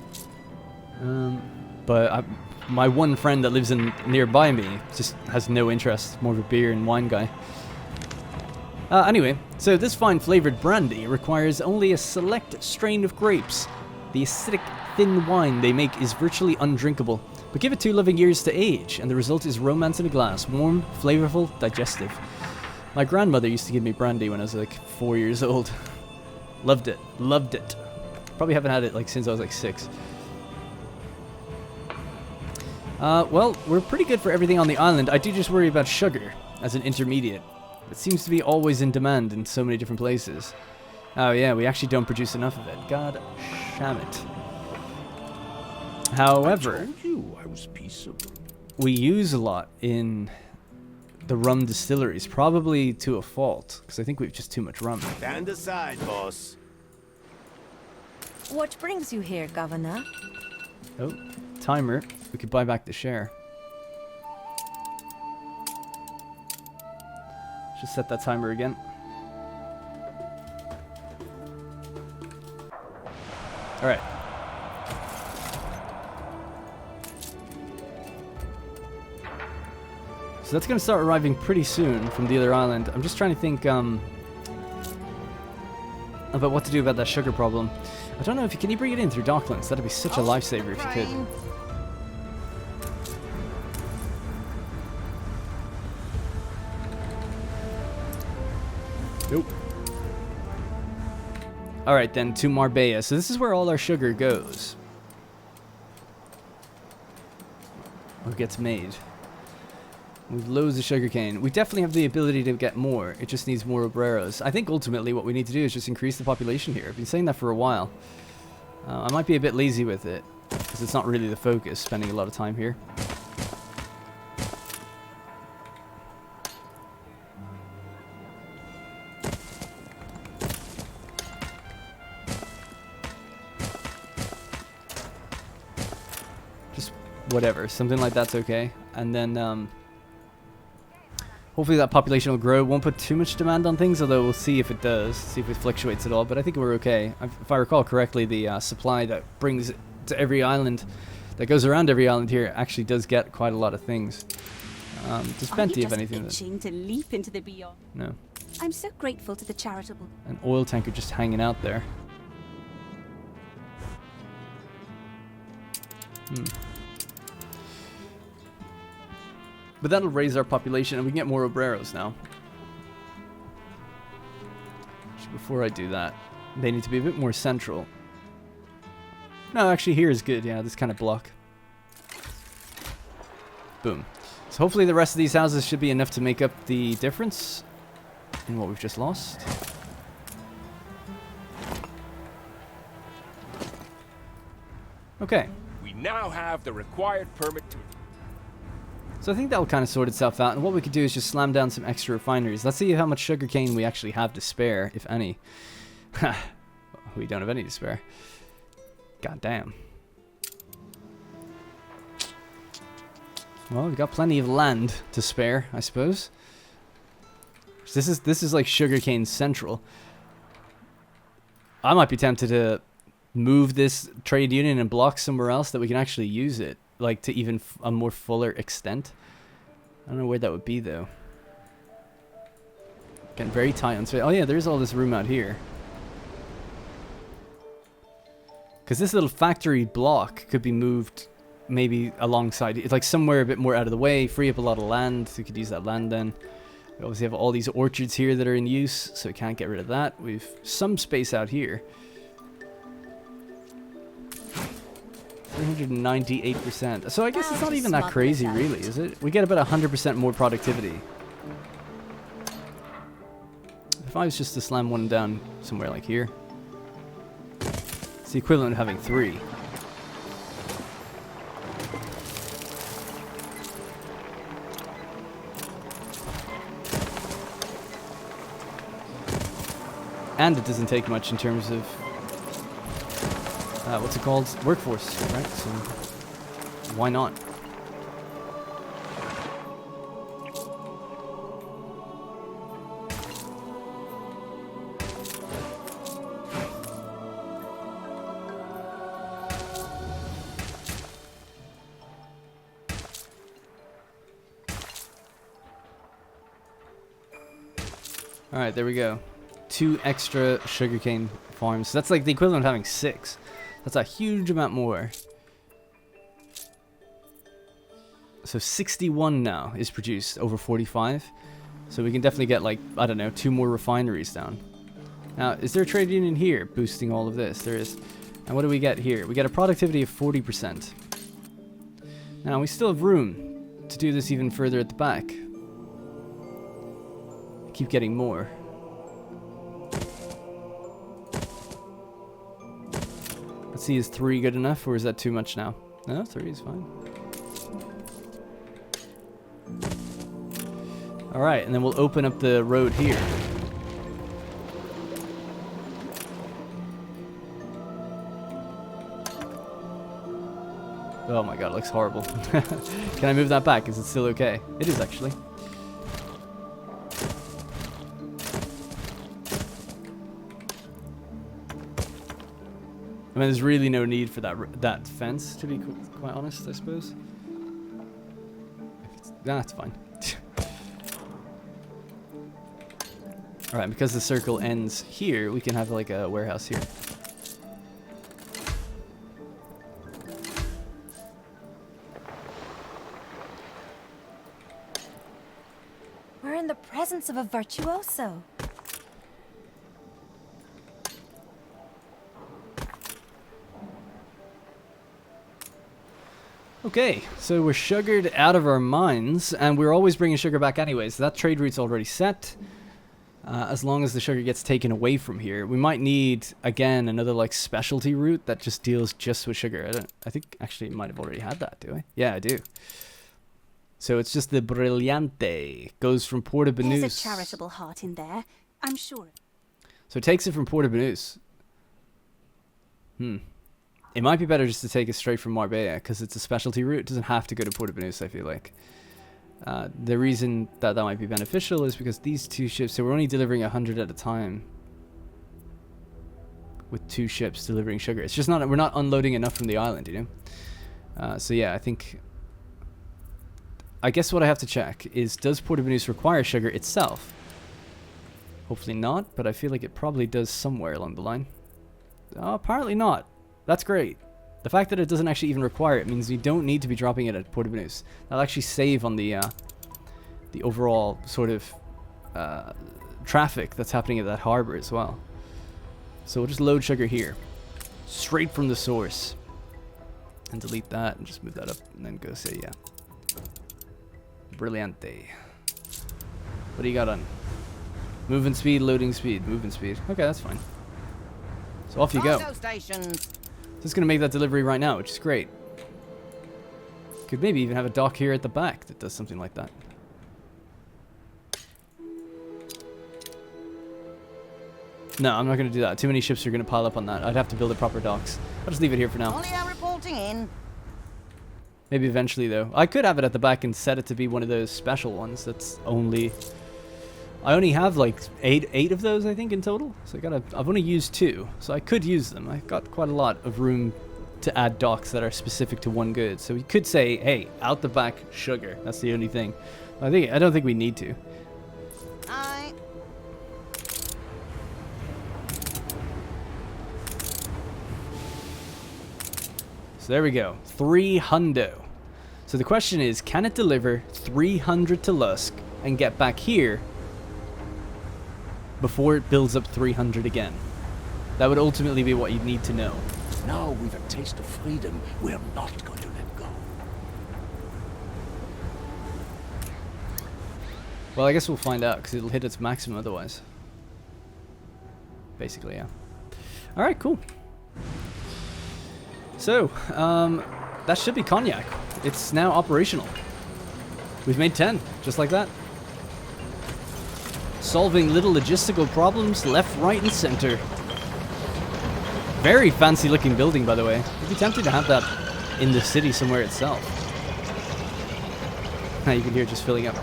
S1: But my one friend that lives in nearby me just has no interest. More of a beer and wine guy. Anyway, so this fine flavored brandy requires only a select strain of grapes. The acidic, thin wine they make is virtually undrinkable, but give it 2 living years to age, and the result is romance in a glass, warm, flavorful, digestive. My grandmother used to give me brandy when I was like 4 years old. Loved it. Loved it. Probably haven't had it like since I was like 6. Well, we're pretty good for everything on the island. I do just worry about sugar as an intermediate. It seems to be always in demand in so many different places. Oh yeah, we actually don't produce enough of it. God damn it. However,
S5: I told you I was peaceable.
S1: we use a lot in the rum distilleries, probably to a fault, because I think we have just too much rum.
S3: Stand aside, boss.
S2: What brings you here, Governor?
S1: Oh, timer. We could buy back the share. Just set that timer again. Alright. So that's going to start arriving pretty soon from the other island. I'm just trying to think about what to do about that sugar problem. I don't know if you can bring it in through Docklands. That'd be such a lifesaver if you could. Nope. Alright then, to Marbella. So this is where all our sugar goes. Or gets made. With loads of sugarcane. We definitely have the ability to get more. It just needs more obreros. I think ultimately what we need to do is just increase the population here. I've been saying that for a while. I might be a bit lazy with it, because it's not really the focus, spending a lot of time here. Just whatever, something like that's okay. And then hopefully that population will grow. It won't put too much demand on things, although we'll see if it does, see if it fluctuates at all. But I think we're okay. If I recall correctly, the supply that brings it to every island, that goes around every island here, actually does get quite a lot of things. There's plenty of anything.
S7: Itching to leap into the beyond.
S1: No.
S7: I'm so grateful to the charitable.
S1: An oil tanker just hanging out there. But that'll raise our population, and we can get more obreros now. Actually, before I do that, they need to be a bit more central. No, actually here is good, yeah, this kind of block. Boom. So hopefully the rest of these houses should be enough to make up the difference in what we've just lost. Okay.
S4: We now have the required permit to...
S1: So I think that'll kind of sort itself out, and what we could do is just slam down some extra refineries. Let's see how much sugarcane we actually have to spare, if any. We don't have any to spare. God damn. Well, we've got plenty of land to spare, I suppose. This is like sugarcane central. I might be tempted to move this trade union and block somewhere else that we can actually use it, like to even a more fuller extent. I don't know where that would be though. Getting very tight on space. Oh yeah, there's all this room out here. Because this little factory block could be moved maybe alongside. It's like somewhere a bit more out of the way, free up a lot of land. We could use that land then. We obviously have all these orchards here that are in use, so we can't get rid of that. We've some space out here. 398%. So I guess it's not even that crazy, really, is it? We get about 100% more productivity. If I was just to slam one down somewhere like here, it's the equivalent of having 3. And it doesn't take much in terms of what's it called? Workforce, right? So why not? Alright, there we go. 2 extra sugarcane farms. So that's like the equivalent of having 6. That's a huge amount more. So 61 now is produced over 45. So we can definitely get like, I don't know, 2 more refineries down. Now, is there a trade union here boosting all of this? There is. And what do we get here? We get a productivity of 40%. Now, we still have room to do this even further at the back. Keep getting more. Let's see, is 3 good enough, or is that too much now? No, 3 is fine. Alright, and then we'll open up the road here. Oh my god, it looks horrible. Can I move that back? Is it still okay? It is actually. I mean, there's really no need for that fence, to be quite honest, I suppose. That's fine. Alright, because the circle ends here, we can have like a warehouse here.
S2: We're in the presence of a virtuoso.
S1: Okay, so we're sugared out of our mines, and we're always bringing sugar back anyway, so that trade route's already set. As long as the sugar gets taken away from here, we might need, again, another like specialty route that just deals just with sugar. I think actually it might have already had that, do I? Yeah, I do. So it's just the Brillante. Goes from Porto Banús.
S7: There's a charitable heart in there, I'm sure.
S1: So it takes it from Porto Banús. It might be better just to take it straight from Marbella, because it's a specialty route. It doesn't have to go to Porto Banús, I feel like. The reason that might be beneficial is because these 2 ships, so we're only delivering 100 at a time. With 2 ships delivering sugar. It's just not, we're not unloading enough from the island, you know? So yeah, I guess what I have to check is, does Porto Banús require sugar itself? Hopefully not, but I feel like it probably does somewhere along the line. Oh, apparently not. That's great. The fact that it doesn't actually even require it means we don't need to be dropping it at Porto Banús. That'll actually save on the overall sort of traffic that's happening at that harbor as well. So we'll just load sugar here, straight from the source, and delete that and just move that up and then go say yeah. Brillante. What do you got on? Movement speed, loading speed, movement speed. Okay, that's fine. So off you go. Just gonna make that delivery right now, which is great. Could maybe even have a dock here at the back that does something like that. No, I'm not gonna do that. Too many ships are gonna pile up on that. I'd have to build a proper docks. I'll just leave it here for now.
S9: Only are reporting in.
S1: Maybe eventually though. I could have it at the back and set it to be one of those special ones that's only... I only have like eight of those, I think, in total. So I've only used 2, so I could use them. I've got quite a lot of room to add docks that are specific to one good. So we could say, hey, out the back, sugar. That's the only thing. I don't think we need to.
S9: Aye.
S1: So there we go, 300. So the question is, can it deliver 300 to Lusk and get back here before it builds up 300 again? That would ultimately be what you'd need to know.
S5: Now we've a taste of freedom, we're not going to let go.
S1: Well, I guess we'll find out, because it'll hit its maximum otherwise. Basically, yeah. Alright, cool. So, that should be Cognac. It's now operational. We've made 10, just like that. Solving little logistical problems left, right, and center. Very fancy looking building, by the way. I'd be tempted to have that in the city somewhere itself. Now you can hear it just filling up.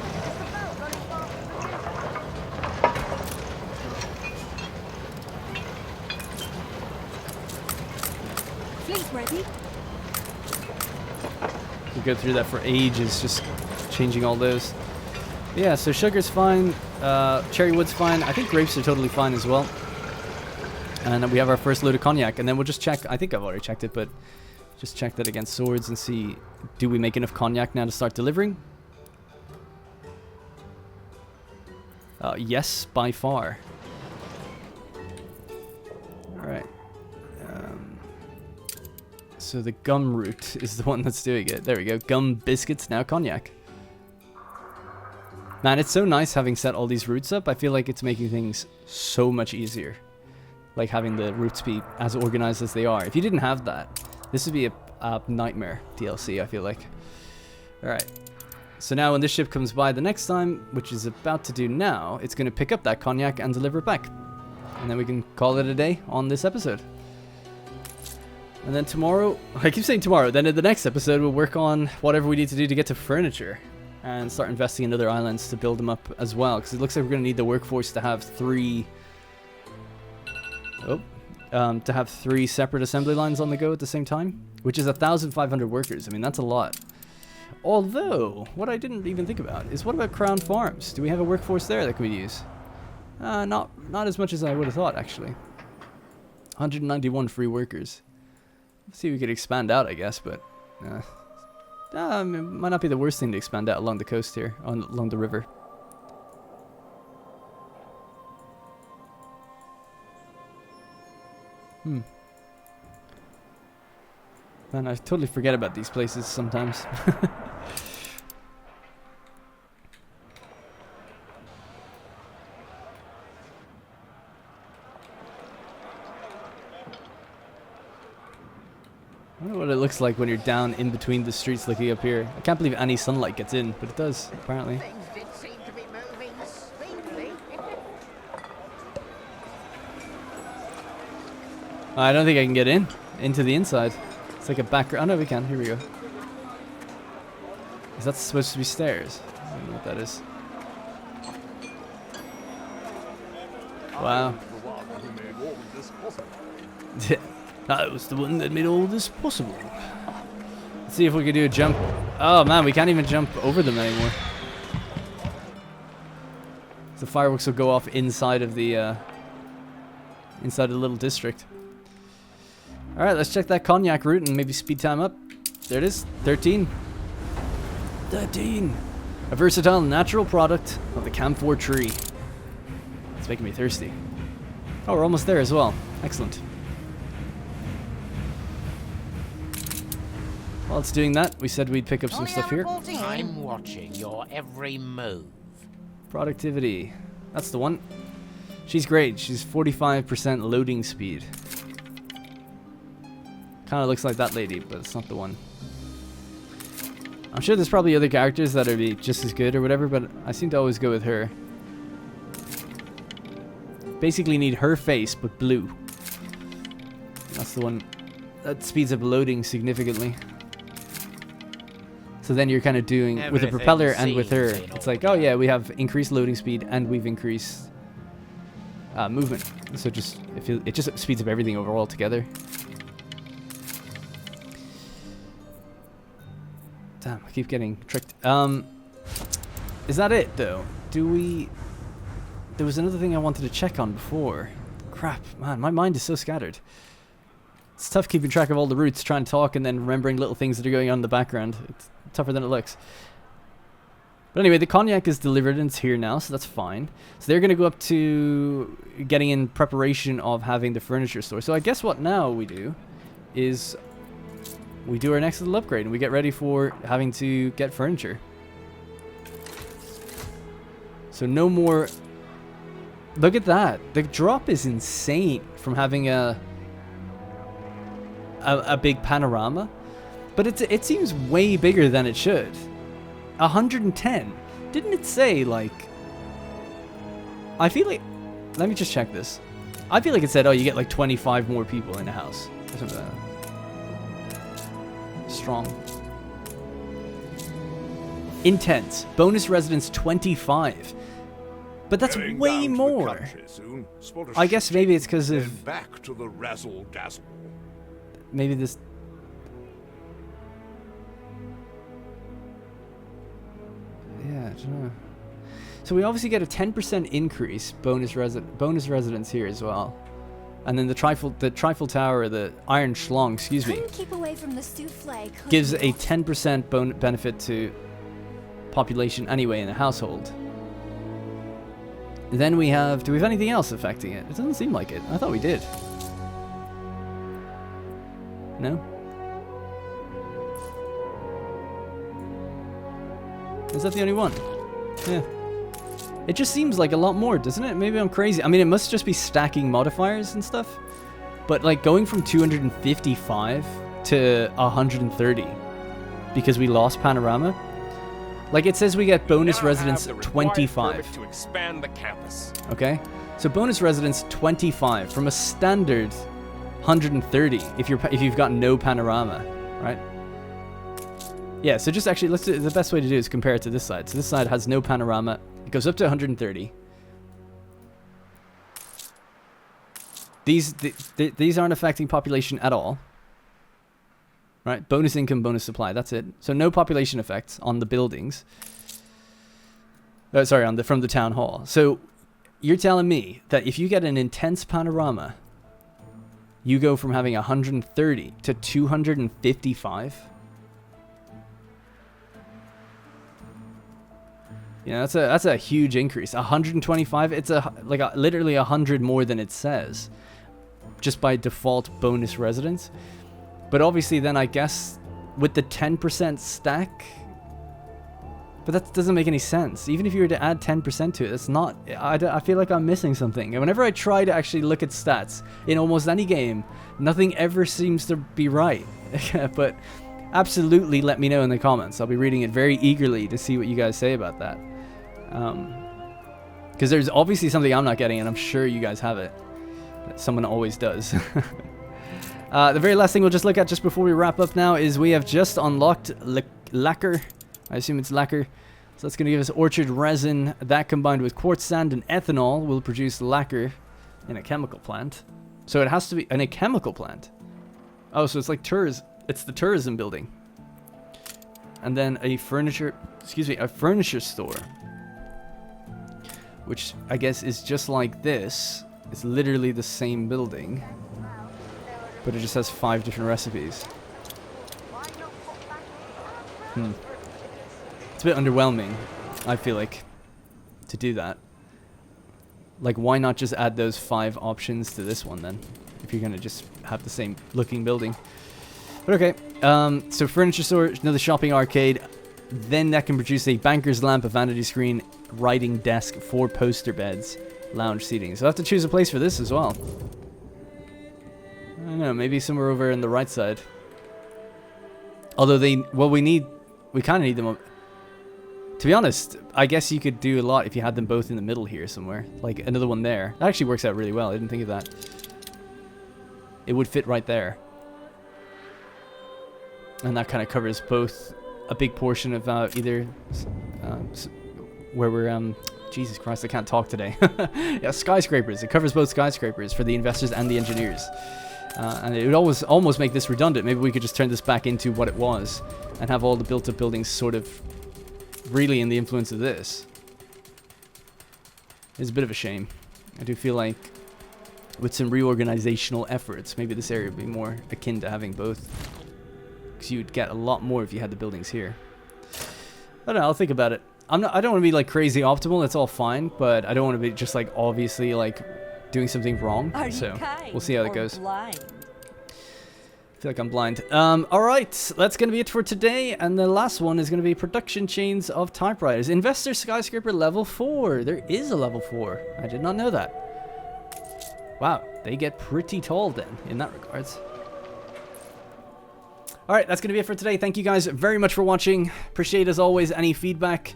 S7: Fleet ready?
S1: We go through that for ages, just changing all those. Yeah, so sugar's fine. Cherry wood's fine. I think grapes are totally fine as well. And then we have our first load of cognac, and then we'll just check. I think I've already checked it, but just check that against swords and see, do we make enough cognac now to start delivering? Yes, by far. Alright. So the gum route is the one that's doing it. There we go. Gum, biscuits, now cognac. Man, it's so nice having set all these routes up. I feel like it's making things so much easier. Like having the routes be as organized as they are. If you didn't have that, this would be a nightmare DLC, I feel like. Alright. So now when this ship comes by the next time, which is about to do now, it's going to pick up that cognac and deliver it back. And then we can call it a day on this episode. And then tomorrow, I keep saying tomorrow, then in the next episode we'll work on whatever we need to do to get to furniture. And start investing in other islands to build them up as well. Because it looks like we're going to need the workforce to have three separate assembly lines on the go at the same time. Which is 1,500 workers. I mean, that's a lot. Although, what I didn't even think about is what about Crown Farms? Do we have a workforce there that can we use? Not as much as I would have thought, actually. 191 free workers. Let's see if we could expand out, I guess, but... it might not be the worst thing to expand out along the coast here, along the river. Man, I totally forget about these places sometimes. I wonder what it looks like when you're down in between the streets looking up here. I can't believe any sunlight gets in, but it does, apparently.
S9: Things did seem to be moving speedily.
S1: I don't think I can get into the inside. It's like a back... Oh no, we can. Here we go. Is that supposed to be stairs? I don't know what that is. Wow. That was the one that made all this possible. Let's see if we can do a jump. Oh man, we can't even jump over them anymore. The fireworks will go off inside of the little district. Alright, let's check that cognac route and maybe speed time up. There it is, 13. 13! A versatile natural product of the camphor tree. It's making me thirsty. Oh, we're almost there as well. Excellent. While it's doing that, we said we'd pick up some stuff here.
S10: I'm watching your every move.
S1: Productivity. That's the one. She's great. She's 45% loading speed. Kind of looks like that lady, but it's not the one. I'm sure there's probably other characters that are just as good or whatever, but I seem to always go with her. Basically need her face, but blue. That's the one that speeds up loading significantly. So then you're kind of doing with the propeller and with her. It's like, oh yeah, we have increased loading speed and we've increased movement. So it just speeds up everything overall together. Damn, I keep getting tricked. Is that it though? There was another thing I wanted to check on before. Crap, man, my mind is so scattered. It's tough keeping track of all the routes, trying to talk and then remembering little things that are going on in the background. It's tougher than it looks. But anyway, the cognac is delivered and it's here now, so that's fine. So they're going to go up to getting in preparation of having the furniture store. So I guess what now we do is we do our next little upgrade and we get ready for having to get furniture. So no more... Look at that. The drop is insane from having a big panorama. But it seems way bigger than it should. 110. Didn't it say, like... I feel like... Let me just check this. I feel like it said, oh, you get like 25 more people in a house. Or something like that. Strong. Intense. Bonus residence 25. But that's way more. I guess maybe it's because of...
S3: Back to the razzle dazzle.
S1: Maybe this... Yeah, I don't know. So we obviously get a 10% increase bonus residence here as well. And then the trifle tower, the iron schlong, excuse me,
S2: Keep away from the souffle,
S1: gives a 10% benefit to population anyway in a household. Then we have, do we have anything else affecting it? It doesn't seem like it. I thought we did. No? Is that the only one? Yeah. It just seems like a lot more, doesn't it? Maybe I'm crazy. I mean, it must just be stacking modifiers and stuff. But like going from 255 to 130 because we lost panorama. Like it says we get bonus residence 25
S4: to expand the campus.
S1: Okay? So bonus residence 25 from a standard 130 if you've got no panorama, right? Yeah, so just actually let's do, the best way to do is compare it to this side. So this side has no panorama. It goes up to 130. These aren't affecting population at all. Right? Bonus income, bonus supply. That's it. So no population effects on the buildings. Sorry, from the town hall. So you're telling me that if you get an intense panorama, you go from having 130 to 255? Yeah, that's a huge increase. 125. It's literally 100 more than it says, just by default bonus residence. But obviously, then I guess with the 10% stack, but that doesn't make any sense. Even if you were to add 10% to it, it's not. I feel like I'm missing something. And whenever I try to actually look at stats in almost any game, nothing ever seems to be right. But absolutely, let me know in the comments. I'll be reading it very eagerly to see what you guys say about that. Because there's obviously something I'm not getting, and I'm sure you guys have it. Someone always does. The very last thing we'll just look at just before we wrap up now is we have just unlocked lacquer. I assume it's lacquer. So that's going to give us orchard resin. That combined with quartz sand and ethanol will produce lacquer in a chemical plant. So it has to be in a chemical plant. Oh, so it's like it's the tourism building. And then a furniture store. Which I guess is just like this. It's literally the same building. But it just has 5 different recipes. It's a bit underwhelming, I feel like, to do that. Like, why not just add those 5 options to this one then? If you're going to just have the same looking building. But okay, so furniture store, another shopping arcade. Then that can produce a banker's lamp, a vanity screen, writing desk, 4 poster beds, lounge seating. So I have to choose a place for this as well. I don't know, maybe somewhere over in the right side. Although we kind of need them. To be honest, I guess you could do a lot if you had them both in the middle here somewhere. Like another one there. That actually works out really well. I didn't think of that. It would fit right there. And that kind of covers both a big portion of either where we're Jesus Christ, I can't talk today. Yeah, skyscrapers. It covers both skyscrapers for the investors and the engineers. And it would almost make this redundant. Maybe we could just turn this back into what it was and have all the built-up buildings sort of really in the influence of this. It's a bit of a shame. I do feel like with some reorganizational efforts, maybe this area would be more akin to having both. Because you'd get a lot more if you had the buildings here. I don't know, I'll think about it. I don't want to be like crazy optimal, that's all fine, but I don't want to be just like obviously like doing something wrong. So we'll see how that goes.
S7: Blind?
S1: I feel like I'm blind. Alright, that's going to be it for today, and the last one is going to be production chains of typewriters. Investor Skyscraper level 4. There is a level 4. I did not know that. Wow, they get pretty tall then, in that regards. Alright, that's going to be it for today. Thank you guys very much for watching. Appreciate, as always, any feedback.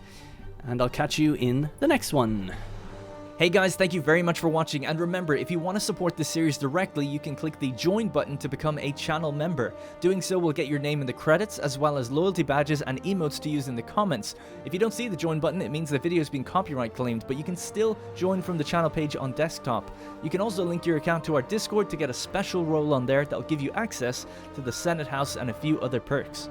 S1: And I'll catch you in the next one. Hey guys, thank you very much for watching, and remember, if you want to support this series directly, you can click the join button to become a channel member. Doing so will get your name in the credits, as well as loyalty badges and emotes to use in the comments. If you don't see the join button, it means the video has been copyright claimed, but you can still join from the channel page on desktop. You can also link your account to our Discord to get a special role on there that will give you access to the Senate House and a few other perks.